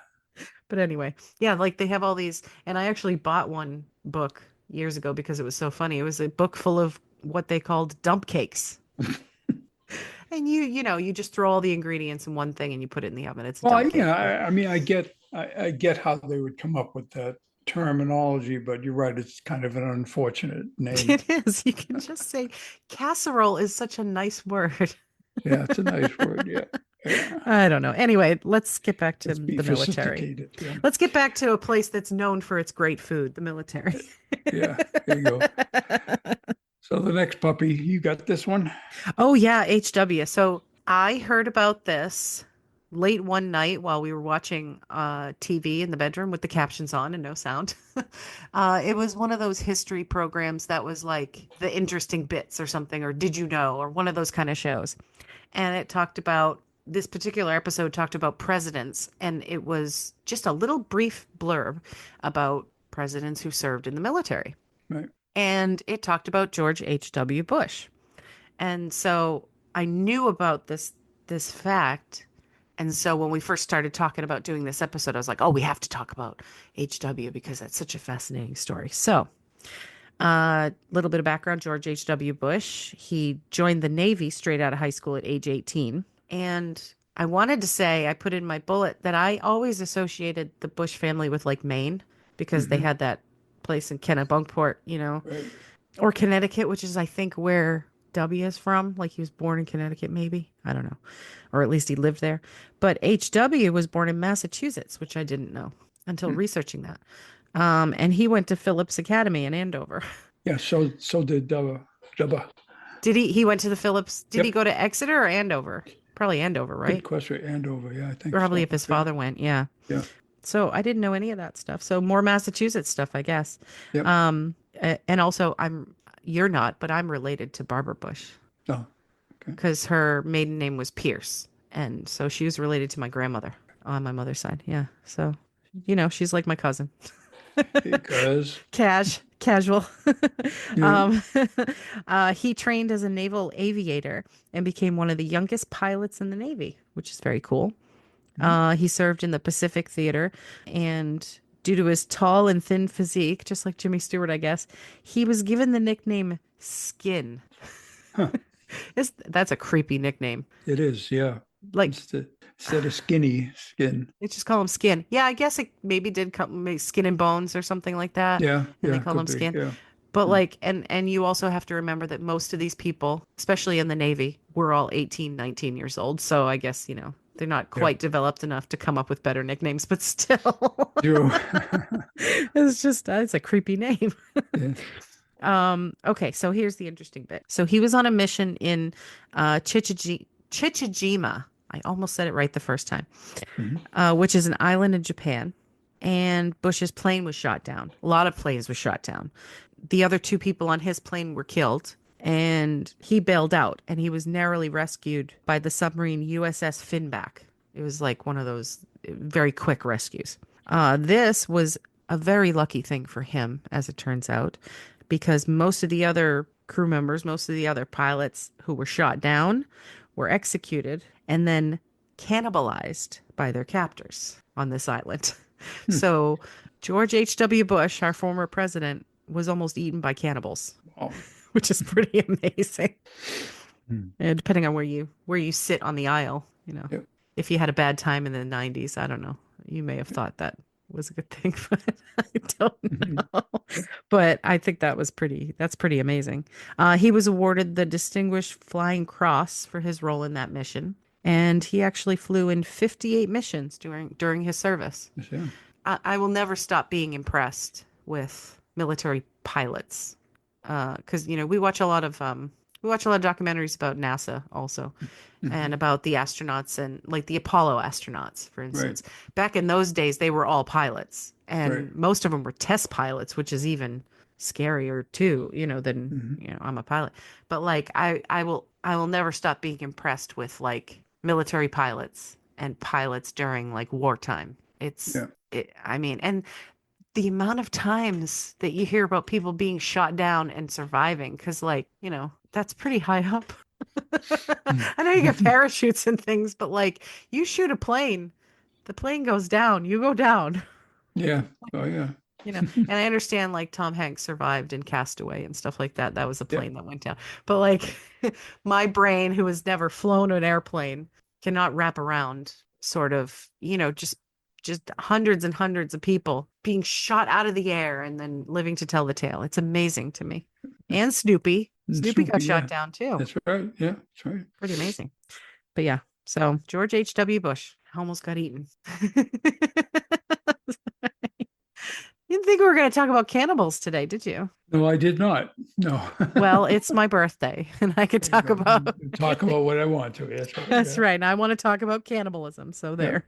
But anyway, yeah, like they have all these, and I actually bought one book years ago because it was so funny. It was a book full of what they called dump cakes. And you just throw all the ingredients in one thing and you put it in the oven. It's a Well, dump cake. But I mean, I get how they would come up with that terminology, but you're right. It's kind of an unfortunate name. it is. You can just say casserole is such a nice word. Yeah, it's a nice word. Yeah, yeah. I don't know. Anyway, let's get back to Let's be the military. sophisticated. Yeah, Let's get back to a place that's known for its great food, the military. yeah. There you go. So the next puppy, you got this one? Oh yeah, HW. So I heard about this late one night while we were watching TV in the bedroom with the captions on and no sound. It was one of those history programs that was like the interesting bits or something, or did you know, or one of those kind of shows. And it talked about this particular episode talked about presidents, and it was just a little brief blurb about presidents who served in the military. Right. And it talked about George H.W. Bush. And so I knew about this fact. And so when we first started talking about doing this episode, I was like, oh, we have to talk about HW because that's such a fascinating story. So, a little bit of background, George H.W. Bush, he joined the Navy straight out of high school at age 18. And I wanted to say, I put in my bullet that I always associated the Bush family with like Maine because they Hmm. had that place in Kennebunkport, Right. or Connecticut, which is, I think, where W is from. Like he was born in Connecticut, maybe. I don't know. Or at least he lived there. But HW was born in Massachusetts, which I didn't know until Hmm. researching that. And he went to Phillips Academy in Andover. Yeah. So did Dubba. Did he went to the Phillips? Did he Yep. go to Exeter or Andover? Probably Andover, Good right? question. Andover. Yeah, I think Probably so. if his Yeah. father went, yeah. Yeah. So I didn't know any of that stuff. So more Massachusetts stuff, I guess. Yep. And also you're not, but I'm related to Barbara Bush Oh, okay. because her maiden name was Pierce. And so she was related to my grandmother on my mother's side. Yeah. So, she's like my cousin. Because Casual. yeah. um, he trained as a naval aviator and became one of the youngest pilots in the Navy, which is very cool. He served in the Pacific Theater, and due to his tall and thin physique, just like Jimmy Stewart, I guess, he was given the nickname Skin. Huh. That's a creepy nickname. It is. Yeah. Like, Instead of skinny skin. they just call him Skin. Yeah, I guess it maybe did come maybe Skin and Bones or something like that, Yeah. and they Yeah. call Could him be. Skin. Yeah. But Hmm. like, and you also have to remember that most of these people, especially in the Navy, were all 18, 19 years old. So I guess, they're not Yeah. quite developed enough to come up with better nicknames, but still, True. it's a creepy name. Yeah. Okay, so here's the interesting bit. So he was on a mission in Chichijima. I almost said it right the first time, Mhm. which is an island in Japan. And Bush's plane was shot down. A lot of planes were shot down. The other two people on his plane were killed, and he bailed out, and he was narrowly rescued by the submarine USS Finback. It was like one of those very quick rescues. This was a very lucky thing for him, as it turns out, because most of the other crew members, most of the other pilots who were shot down were executed and then cannibalized by their captors on this island. Hmm. So George H.W. Bush, our former president, was almost eaten by cannibals, Oh. which is pretty amazing. Hmm. And depending on where you sit on the aisle, Yep. if you had a bad time in the 90s, I don't know. You may have thought that was a good thing, but I don't Mhm. know. But I think that's pretty amazing. He was awarded the Distinguished Flying Cross for his role in that mission. And he actually flew in 58 missions during his service. Yes, yeah. I will never stop being impressed with military pilots. Because we watch a lot of documentaries about NASA also, and Mhm. about the astronauts and like the Apollo astronauts, for Right. instance. Back in those days, they were all pilots, Right. and most of them were test pilots, which is even scarier too, than, Mhm. I'm a pilot. But like I will never stop being impressed with like military pilots and pilots during like wartime. Yeah. I mean, and the amount of times that you hear about people being shot down and surviving, because like, that's pretty high up. Mm. I know you get parachutes and things, but like you shoot a plane, the plane goes down, you go down, Yeah. Oh, yeah. and I understand like Tom Hanks survived in Castaway and stuff like that. That was a Yep. plane that went down. But like my brain, who has never flown an airplane, cannot wrap around sort of, just hundreds and hundreds of people being shot out of the air and then living to tell the tale. It's amazing to me. And Snoopy. And Snoopy got Snoopy, shot yeah. down too. That's right. Yeah, that's right. Pretty amazing. But yeah, so George H.W. Bush almost got eaten. You didn't think we were going to talk about cannibals today, did you? No, I did not. No. Well, it's my birthday, and I could There you talk go. about Talk about what I want to. That's right. That's Yeah. right. And I want to talk about cannibalism. So Yep. there.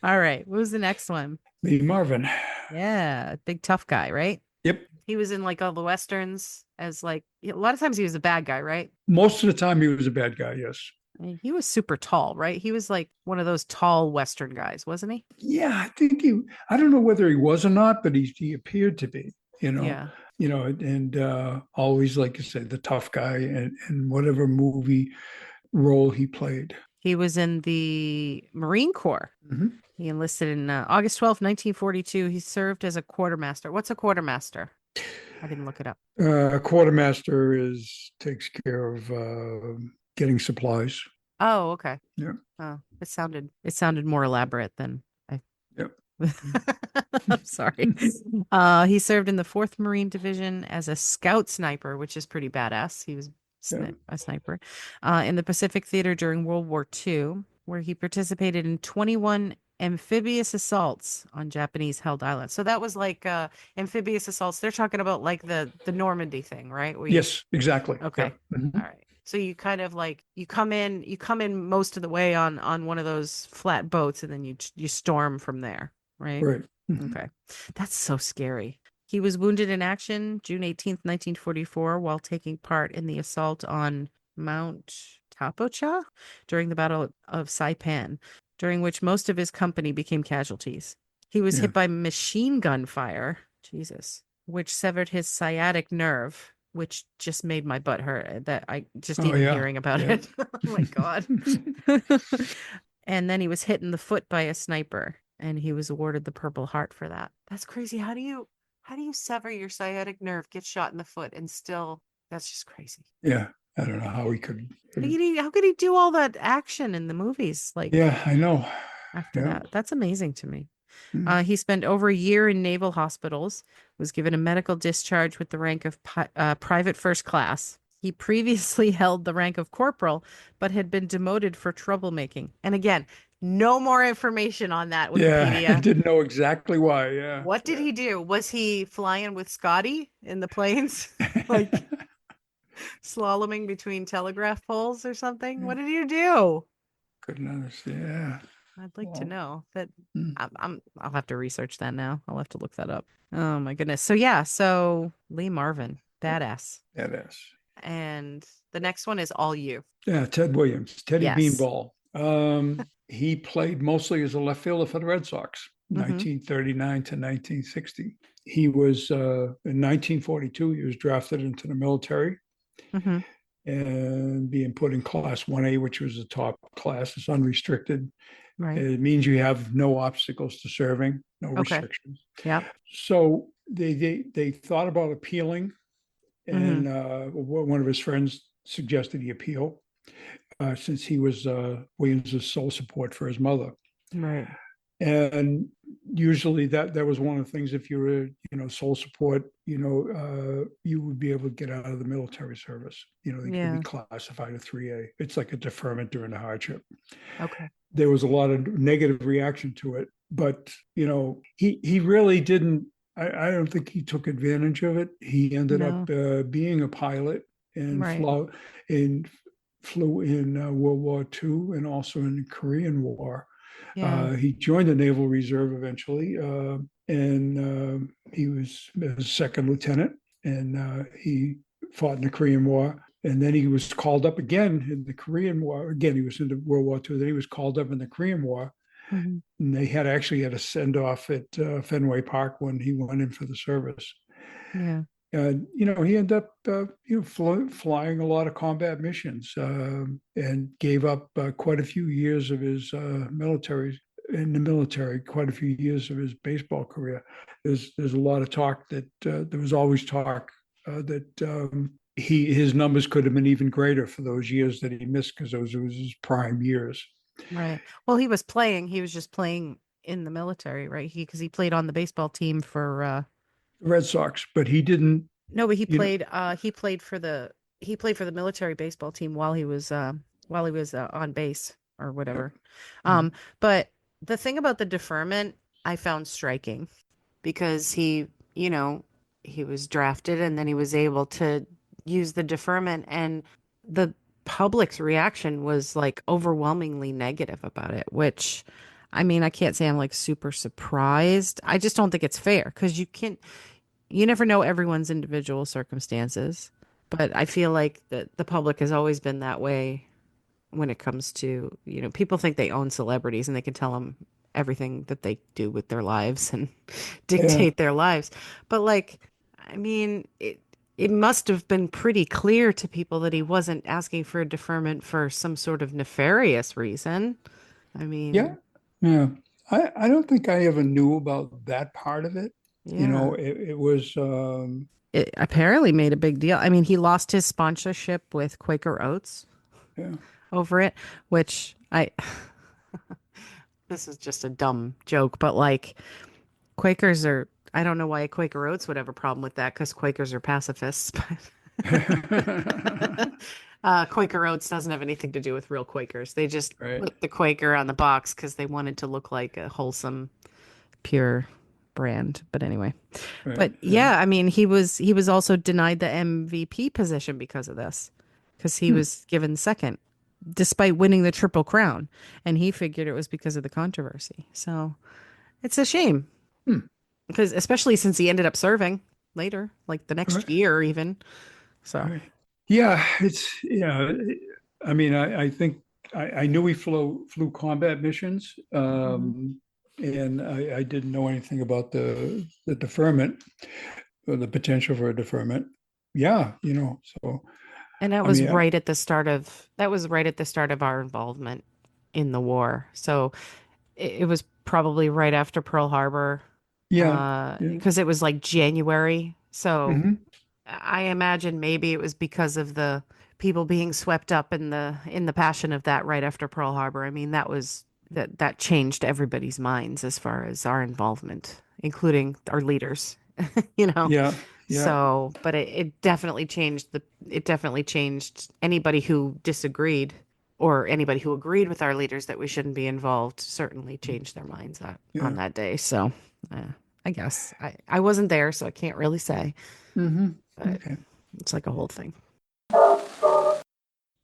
All right. What was the next one? Lee Marvin. Yeah, big tough guy, right? Yep. He was in like all the westerns as like a lot of times he was a bad guy, right? Most of the time he was a bad guy, yes. I mean, he was super tall, right? He was like one of those tall western guys, wasn't he? Yeah, I think I don't know whether he was or not, but he appeared to be, you know, Yeah. and always, like you said, the tough guy in whatever movie role he played. He was in the Marine Corps. Mhm. He enlisted in August 12th, 1942. He served as a quartermaster. What's a quartermaster? I didn't look it up. Quartermaster takes care of getting supplies. Oh, okay. Yeah. Oh, it sounded more elaborate than I. Yep. I'm sorry. He served in the 4th Marine Division as a scout sniper, which is pretty badass. He was Yeah. a sniper in the Pacific Theater during World War II, where he participated in 21 amphibious assaults on Japanese held islands. So that was like amphibious assaults. They're talking about like the Normandy thing, right? Yes, exactly. Okay. Yeah. Mhm. All right. So you kind of like you come in most of the way on one of those flat boats, and then you storm from there, right? Right. Mhm. Okay. That's so scary. He was wounded in action June 18th, 1944, while taking part in the assault on Mount Tapocha during the Battle of Saipan, during which most of his company became casualties. He was Yeah. hit by machine gun fire, Jesus, which severed his sciatic nerve, which just made my butt hurt. That I just Oh, even yeah. hearing about Yeah. it. Oh my God. And then he was hit in the foot by a sniper, and he was awarded the Purple Heart for that. That's crazy. How do you sever your sciatic nerve, get shot in the foot, and still that's just crazy. Yeah. I don't know how he could. How could he do all that action in the movies like Yeah, I know. after Yeah. that? That's amazing to me. Mm. He spent over a year in naval hospitals, was given a medical discharge with the rank of private first class. He previously held the rank of corporal, but had been demoted for troublemaking. And again, no more information on that Yeah, I Wikipedia. didn't know exactly why. Yeah. What did he do? Was he flying with Scotty in the planes? Like slaloming between telegraph poles or something? What did he do? Couldn't understand. Yeah. I'd like to Well, know that. mm, I'll have to research that now. I'll have to look that up. Oh my goodness. So yeah, so Lee Marvin, badass. that is. And the next one is all you. Yeah, Ted Williams, Teddy Yes. Beanball. He played mostly as a left fielder for the Red Sox, Mm-hmm. 1939 to 1960. He was in 1942. He was drafted into the military Mm-hmm. and being put in Class 1A, which was the top class. It's unrestricted. Right. It means you have no obstacles to serving, no Okay. restrictions. Yep. So they thought about appealing, Hmm. and one of his friends suggested he appeal since he was Williams's sole support for his mother. Right. And usually that was one of the things. If you were, sole support, you would be able to get out of the military service. They could be Yeah. classified a 3A. It's like a deferment during a hardship. Okay. There was a lot of negative reaction to it, but he really didn't. I don't think he took advantage of it. He ended up No. being a pilot and Right. flew in World War II and also in the Korean War. Yeah. He joined the Naval Reserve eventually, and he was a second lieutenant, and he fought in the Korean War. And then he was called up again in the Korean War. Again, he was in World War II. Then he was called up in the Korean War. Hmm. And they actually had a send off at Fenway Park when he went in for the service. Yeah. And he ended up flying a lot of combat missions and gave up quite a few years of his military, quite a few years of his baseball career. There's a lot of talk that there was always talk that his numbers could have been even greater for those years that he missed, because those was his prime years. Right. Well, he was playing. He was just playing in the military, right? Because he played on the baseball team for Red Sox, but he didn't. no, but You know, he played for the military baseball team while he was on base or yeah, whatever. yeah, Um, but the thing about the deferment I found striking because you know, he was drafted and then he was able to use the deferment and the public's reaction was like overwhelmingly negative about it, which I mean, I can't say I'm like super surprised. I just don't think it's fair because you never know everyone's individual circumstances, but I feel like the public has always been that way when it comes to, people think they own celebrities and they can tell them everything that they do with their lives and yeah, dictate their lives. But like, I mean, it must have been pretty clear to people that he wasn't asking for a deferment for some sort of nefarious reason. I yeah, mean, yeah. I don't think I ever knew about that part of it. yeah. It was It apparently made a big deal. I mean, he lost his sponsorship with Quaker Oats yeah, over it, which this is just a dumb joke, but like Quakers are, I don't know why Quaker Oats would have a problem with that because Quakers are pacifists, but Quaker Oats doesn't have anything to do with real Quakers. They just right, put the Quaker on the box because they wanted to look like a wholesome, pure brand. But anyway, right, but yeah. yeah, I mean, he was also denied the MVP position because of this, because he Hmm, was given second despite winning the Triple Crown, and he figured it was because of the controversy. So it's a shame hmm, because especially since he ended up serving later, like the next right, year even. So right. Yeah, I mean, I think I knew he flew combat missions, mhm. and I didn't know anything about the deferment or the potential for a deferment. Yeah, so And that I was mean, right at the start of our involvement in the war. So it was probably right after Pearl Harbor, yeah, yeah, because it was like January. So hmm, I imagine maybe it was because of the people being swept up in the passion of that right after Pearl Harbor. I mean, that changed everybody's minds as far as our involvement, including our leaders, you know. yeah, yeah, So, but it definitely changed anybody who disagreed or anybody who agreed with our leaders that we shouldn't be involved certainly changed their minds on yeah. that day. So, uh, I guess I wasn't there, so I can't really say, Hmm. but Okay. it's like a whole thing.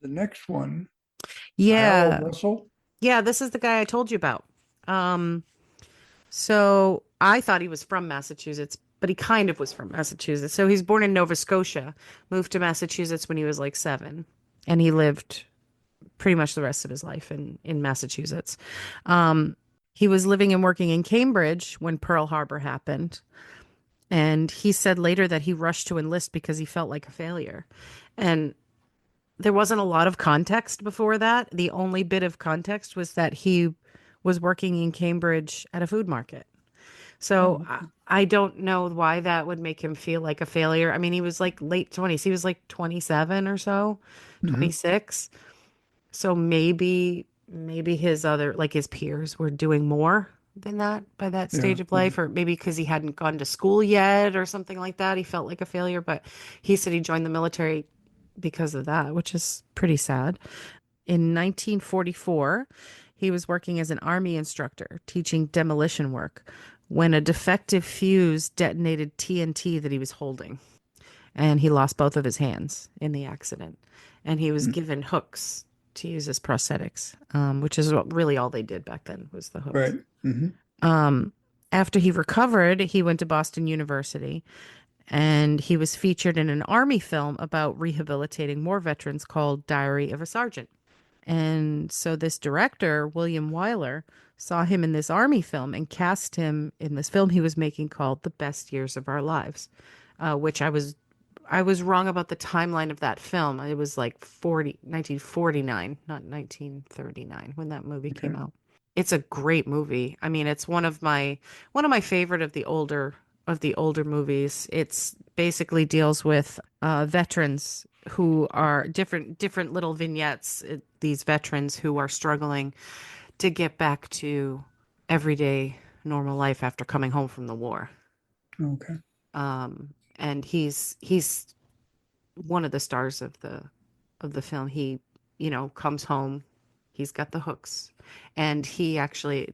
The next one, Harold Yeah. Russell. Yeah, this is the guy I told you about. Um, so I thought he was from Massachusetts, but he kind of was from Massachusetts. So he's born in Nova Scotia, moved to Massachusetts when he was like 7, and he lived pretty much the rest of his life in Massachusetts. Um, he was living and working in Cambridge when Pearl Harbor happened, and he said later that he rushed to enlist because he felt like a failure. And there wasn't a lot of context before that. The only bit of context was that he was working in Cambridge at a food market. So Oh, okay. I don't know why that would make him feel like a failure. I mean, he was like late 20s. He was like 27 or so, Hmm. 26. So maybe his other like his peers were doing more than that by that Yeah. stage of Yeah. life, or maybe because he hadn't gone to school yet or something like that. He felt like a failure, but he said he joined the military because of that, which is pretty sad. In 1944, he was working as an army instructor teaching demolition work when a defective fuse detonated TNT that he was holding, and he lost both of his hands in the accident. And he was Mm. given hooks to use as prosthetics, which is what really all they did back then was the hooks. Right. Hmm. Um, After he recovered, he went to Boston University and he was featured in an army film about rehabilitating war veterans called Diary of a Sergeant. And so this director, William Wyler, saw him in this army film and cast him in this film he was making called The Best Years of Our Lives, which I was wrong about the timeline of that film. It was like 1949, not 1939 when that movie came Okay. out. It's a great movie. I mean, it's one of my favorite of the older movies. It's basically deals with veterans who are different little vignettes. These veterans who are struggling to get back to everyday normal life after coming home from the war. Okay. And he's one of the stars of the film. He, comes home. He's got the hooks, and he actually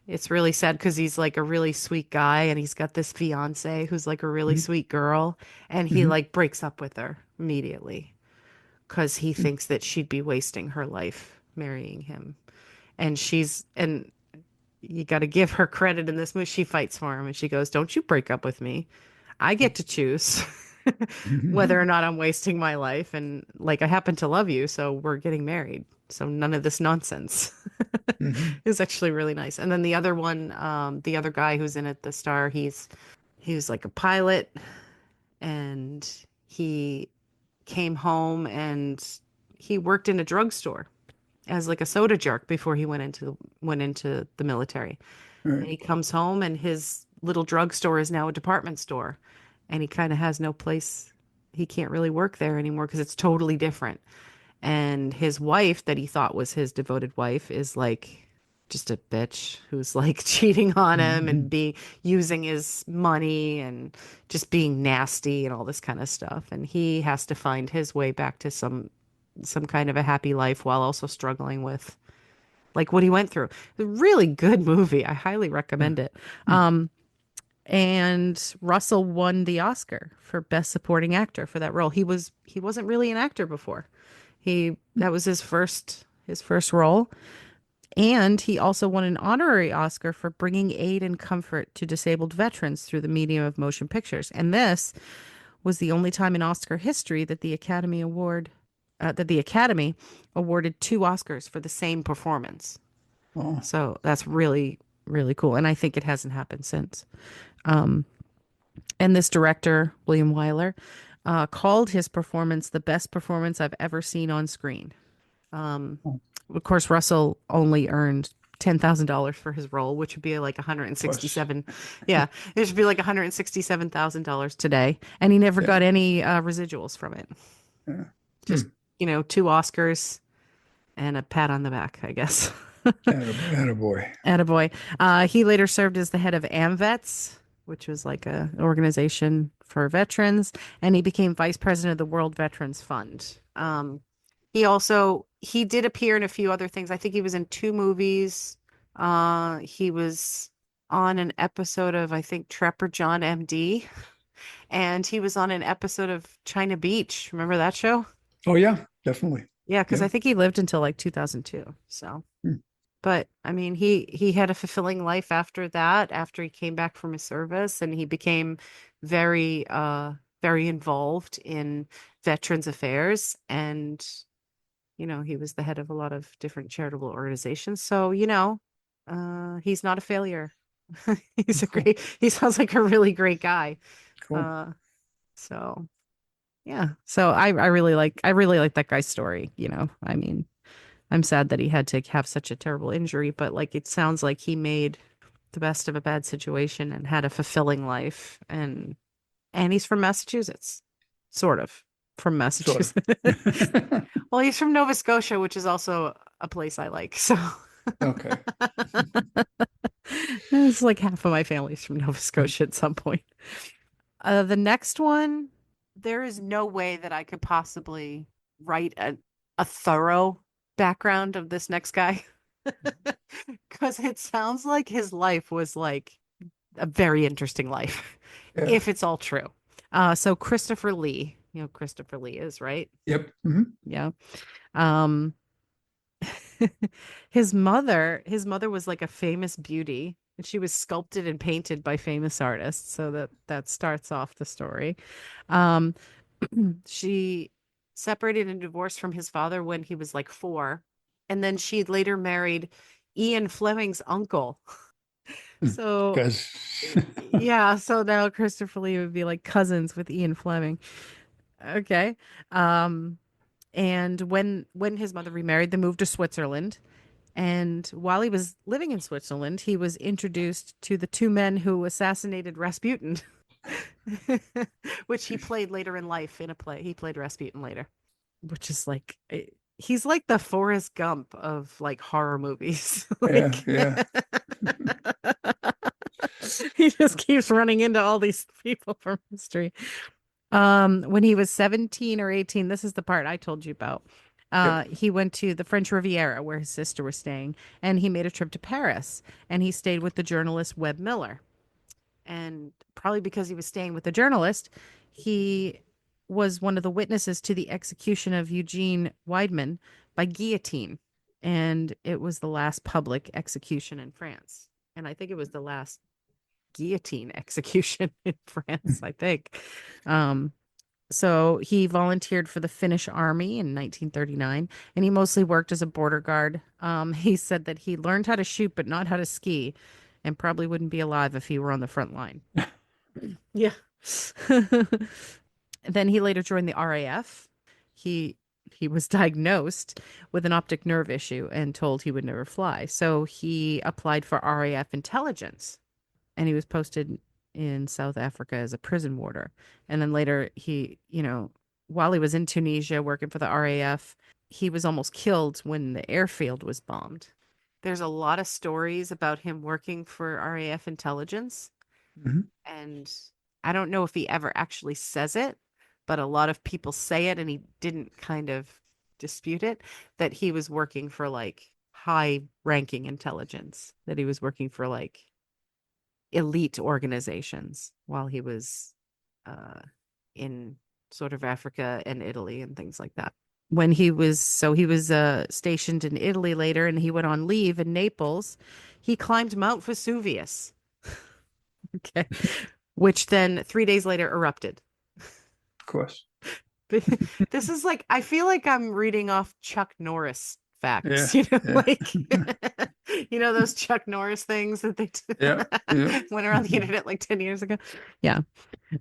it's really sad because he's like a really sweet guy, and he's got this fiance who's like a really Hmm. sweet girl, and he Hmm. like breaks up with her immediately because he thinks that she'd be wasting her life marrying him, and you got to give her credit in this movie. She fights for him and she goes, "Don't you break up with me. I get to choose whether or Hmm. not I'm wasting my life. And like, I happen to love you, so we're getting married. So none of this nonsense." Hmm. It was actually really nice. And then the other one, the other guy who's in it, the star, he was like a pilot, and he came home and he worked in a drugstore as like a soda jerk before he went into the military. And Right. he comes home and his little drugstore is now a department store. And he kind of has no place. He can't really work there anymore because it's totally different. And his wife, that he thought was his devoted wife, is like just a bitch who's like cheating on him and Hmm. be using his money and just being nasty and all this kind of stuff. And he has to find his way back to some kind of a happy life while also struggling with like what he went through. A really good movie. I highly Yeah. recommend it. Hmm. And Russell won the Oscar for Best Supporting Actor for that role. He wasn't really an actor before. He that was his first role, and he also won an honorary Oscar for bringing aid and comfort to disabled veterans through the medium of motion pictures. And this was the only time in Oscar history that the Academy awarded two Oscars for the same performance. Oh. So that's really, really cool. And I think it hasn't happened since. And this director, William Wyler, called his performance the best performance I've ever seen on screen. Oh, Of course, Russell only earned $10,000 for his role, which would be like of course. 167. Yeah, it should be like $167,000 today. And he never Yeah. got any residuals from it. Yeah. Just, two Oscars and a pat on the back, I guess. Attaboy. Attaboy. He later served as the head of AMVETS, which was like an organization for veterans, and he became vice president of the World Veterans Fund. He did appear in a few other things. I think he was in two movies. He was on an episode of, I think, Trapper John MD, and he was on an episode of China Beach. Remember that show? Oh, yeah, definitely. Yeah, because Yeah. I think he lived until like 2002. So. Hmm. But I mean, he had a fulfilling life after that, after he came back from his service, and he became very involved in veterans affairs, and he was the head of a lot of different charitable organizations. So, he's not a failure. Cool. He sounds like a really great guy. Cool. Uh, so yeah. So I really like that guy's story, I mean, I'm sad that he had to have such a terrible injury, but like it sounds like he made the best of a bad situation and had a fulfilling life. And he's from Massachusetts, sort of from Sort of. Massachusetts. Well, he's from Nova Scotia, which is also a place I like. So Okay. it's like half of my family's from Nova Scotia at some point. The next one, there is no way that I could possibly write a thorough background of this next guy because it sounds like his life was like a very interesting life, Yeah. if it's all true. So Christopher Lee, you know, Christopher Lee is right. Yep. Hmm. Yeah. Um, his mother was like a famous beauty, and she was sculpted and painted by famous artists. So that starts off the story. Um, she separated and divorced from his father when he was like 4, and then she later married Ian Fleming's uncle. So Because yeah, so now Christopher Lee would be like cousins with Ian Fleming. Okay. Um, and when his mother remarried, they moved to Switzerland. And while he was living in Switzerland, he was introduced to the two men who assassinated Rasputin, which he played later in life in a play. He played Rasputin later, which is like he's like the Forrest Gump of like horror movies. yeah, Like yeah. he just keeps running into all these people from history. When he was 17 or 18, this is the part I told you about. Yep. He went to the French Riviera where his sister was staying, and he made a trip to Paris, and he stayed with the journalist Webb Miller. And probably because he was staying with the journalist, he was one of the witnesses to the execution of Eugene Weidmann by guillotine. And it was the last public execution in France. And I think it was the last guillotine execution in France, I think. Um, so he volunteered for the Finnish army in 1939, and he mostly worked as a border guard. He said that he learned how to shoot, but not how to ski, and probably wouldn't be alive if he were on the front line. Yeah. Then he later joined the RAF. He he was diagnosed with an optic nerve issue and told he would never fly. So he applied for RAF intelligence, and he was posted in South Africa as a prison warder. And then later while he was in Tunisia working for the RAF, he was almost killed when the airfield was bombed. There's a lot of stories about him working for RAF intelligence, Hmm. and I don't know if he ever actually says it, but a lot of people say it, and he didn't kind of dispute it, that he was working for like high ranking intelligence, that he was working for like elite organizations while he was uh, in sort of Africa and Italy and things like that. He was stationed in Italy later, and he went on leave in Naples. He climbed Mount Vesuvius, okay, which then 3 days later erupted. Of course. This is like, I feel like I'm reading off Chuck Norris Yeah, facts, yeah, like, those Chuck Norris things that they yeah, yeah. went around the internet like 10 years ago. Yeah.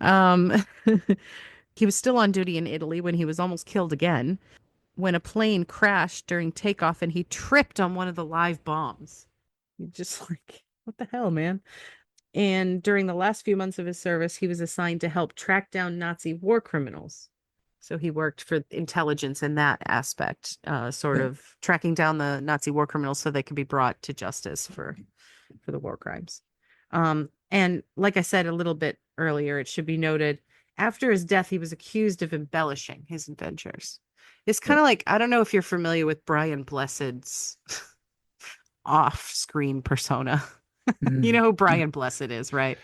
Um, he was still on duty in Italy when he was almost killed again when a plane crashed during takeoff and he tripped on one of the live bombs. You just like, what the hell, man? And during the last few months of his service, he was assigned to help track down Nazi war criminals. So he worked for intelligence in that aspect, sort Yeah. of tracking down the Nazi war criminals so they could be brought to justice for the war crimes. And like I said a little bit earlier, it should be noted after his death, he was accused of embellishing his adventures. It's kind Yeah. of like, I don't know if you're familiar with Brian Blessed's off-screen persona. You know Mm. who Brian Blessed is, right?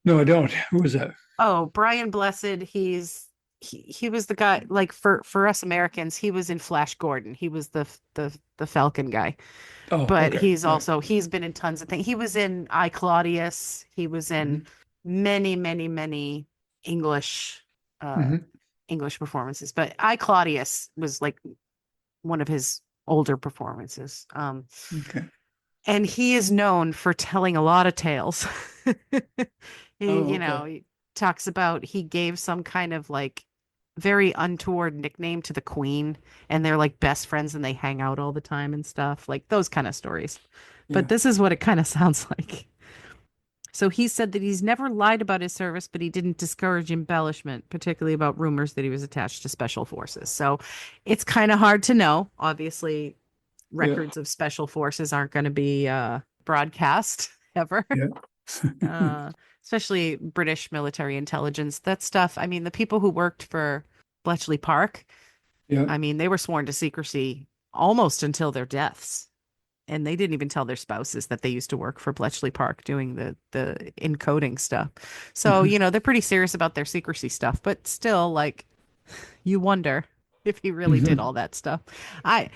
No, I don't. Who was that? Oh, Brian Blessed, he was the guy like for us Americans, he was in Flash Gordon. He was the Falcon guy. Oh, But okay. All right. he's been in tons of things. He was in I Claudius. He was in Hmm. many, many, many English uh Hmm. English performances. But I Claudius was like one of his older performances. Okay. And he is known for telling a lot of tales. Oh, okay. He talks about he gave some kind of like very untoward nickname to the queen, and they're like best friends and they hang out all the time and stuff, like those kind of stories. But Yeah. this is what it kind of sounds like. So he said that he's never lied about his service, but he didn't discourage embellishment, particularly about rumors that he was attached to special forces. So it's kind of hard to know. Obviously, Yeah. records of special forces aren't going to be broadcast ever. Yeah. uh, Especially British military intelligence. That stuff. I mean, the people who worked for Bletchley Park, Yeah. I mean, they were sworn to secrecy almost until their deaths. And they didn't even tell their spouses that they used to work for Bletchley Park doing the encoding stuff. So, Mhm. they're pretty serious about their secrecy stuff, but still, like, you wonder if he really did Mhm. all that stuff. I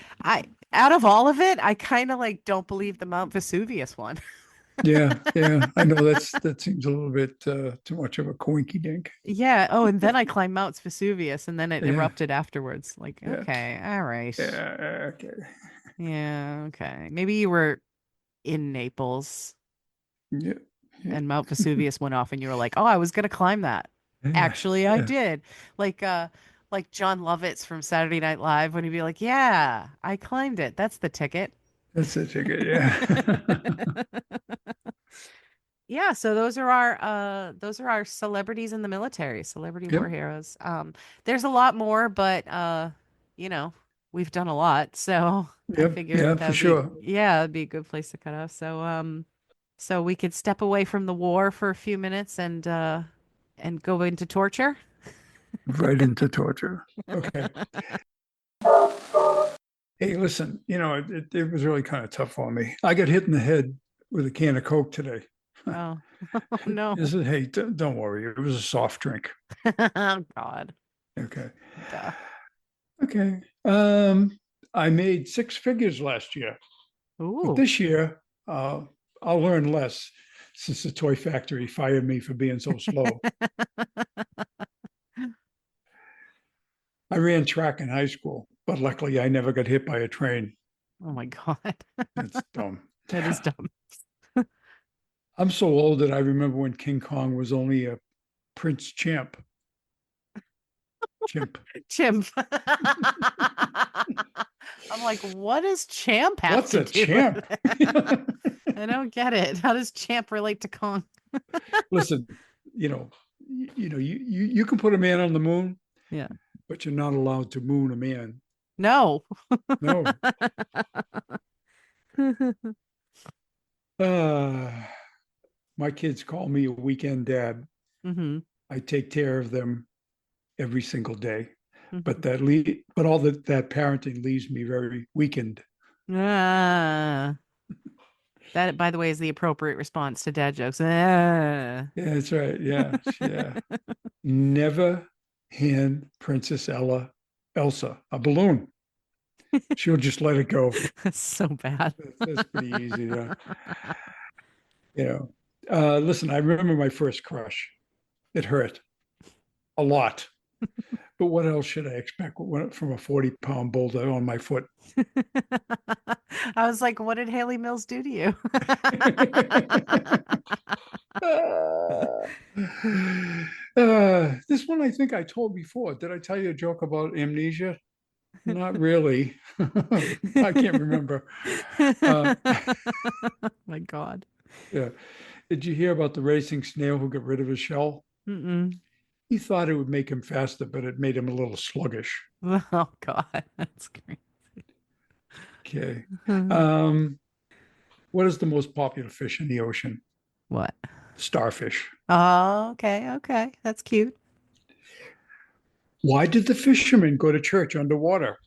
out of all of it, I kind of like don't believe the Mount Vesuvius one. Yeah. Yeah. I know that seems a little bit too much of a coinky dink. Yeah. Oh, and then I climbed Mount Vesuvius and then it Yeah. erupted afterwards. Like, Yeah. okay, all right. Yeah. Okay. Yeah, okay. Maybe you were in Naples Yeah. Yeah. and Mount Vesuvius went off and you were like, "Oh, I was gonna climb that." Yeah. Actually, I Yeah. did. Like like John Lovitz from Saturday Night Live when he'd be like, "Yeah, I climbed it. That's the ticket." That's a ticket. Yeah. Yeah, so those are our celebrities in the military, celebrity Yep. war heroes. There's a lot more, but you know, we've done a lot. So I Yep. figured Yeah, that for would be sure. yeah, it'd be a good place to cut off. So so we could step away from the war for a few minutes and go into torture. Right into torture. Okay. Hey, listen, it was really kind of tough for me. I got hit in the head with a can of Coke today. Oh, oh no. Is it? Hey, don't worry. It was a soft drink. Oh God. Okay. Duh. Okay. I made six figures last year, but Ooh. this year, I'll learn less since the toy factory fired me for being so slow. I ran track in high school, but luckily I never got hit by a train. Oh my God. That's dumb. That is dumb. I'm so old that I remember when King Kong was only a Prince chimp. Chimp. I'm like, what does champ have What's to a do with champ? it? I don't get it. How does champ relate to Kong? Listen, you know, you can put a man on the moon, Yeah. but you're not allowed to moon a man. No. No. Uh, my kids call me a weekend dad. hmm I take care of them every single day, but hmm all that parenting leaves me very weakened. Ah, that, by the way, is the appropriate response to dad jokes. Ah. Yeah, that's right. Yeah, yeah. Never hand Princess Elsa a balloon. She'll just let it go. That's so bad. That's pretty easy. You know. Listen, I remember my first crush. It hurt a lot. But what else should I expect from a 40-pound boulder on my foot? I was like, what did Haley Mills do to you? Uh, this one I think I told before. Did I tell you a joke about amnesia? Not really. I can't remember. Uh, My God. yeah. Did you hear about the racing snail who got rid of his shell? Mm-mm. He thought it would make him faster, but it made him a little sluggish. Oh God, that's great. Okay. Um, what is the most popular fish in the ocean? What? Starfish. Oh, okay, okay. That's cute. Why did the fisherman go to church underwater?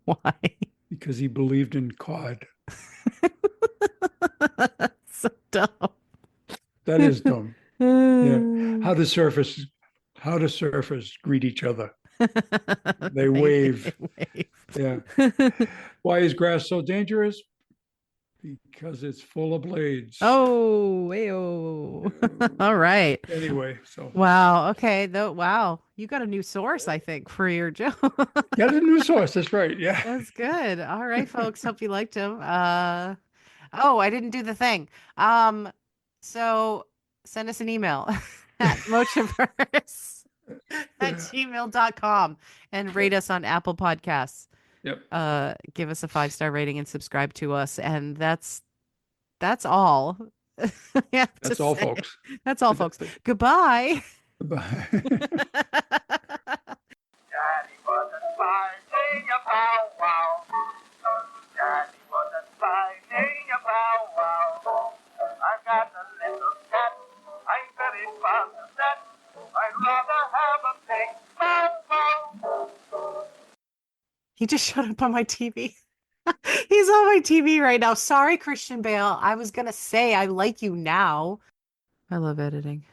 Why? Because he believed in cod. So dumb. That is dumb. Yeah. How do surfers how do surfers greet each other? They They wave. Yeah. wave. Why is grass so dangerous? Because it's full of blades. Oh, ayo. All right. Anyway, so Wow. Okay. Though. Wow. You got a new source, I think, for your joke. got a new source. That's right. Yeah. That's good. All right, folks. Hope you liked him. Oh, I didn't do the thing. So send us an email at Mochiverse. at gmail.com and rate us on Apple Podcasts. Yep. Give us a 5-star rating and subscribe to us. And that's all I have to That's all, say. folks. That's all, folks. Goodbye. Bye. Daddy wasn't finding a bow wow. Daddy wasn't finding a bow wow. I've got a little cat. I'm very fond of that. I'd rather have a big bow wow. He just showed up on my TV. He's on my TV right now. Sorry, Christian Bale. I was gonna say I like you now. I love editing.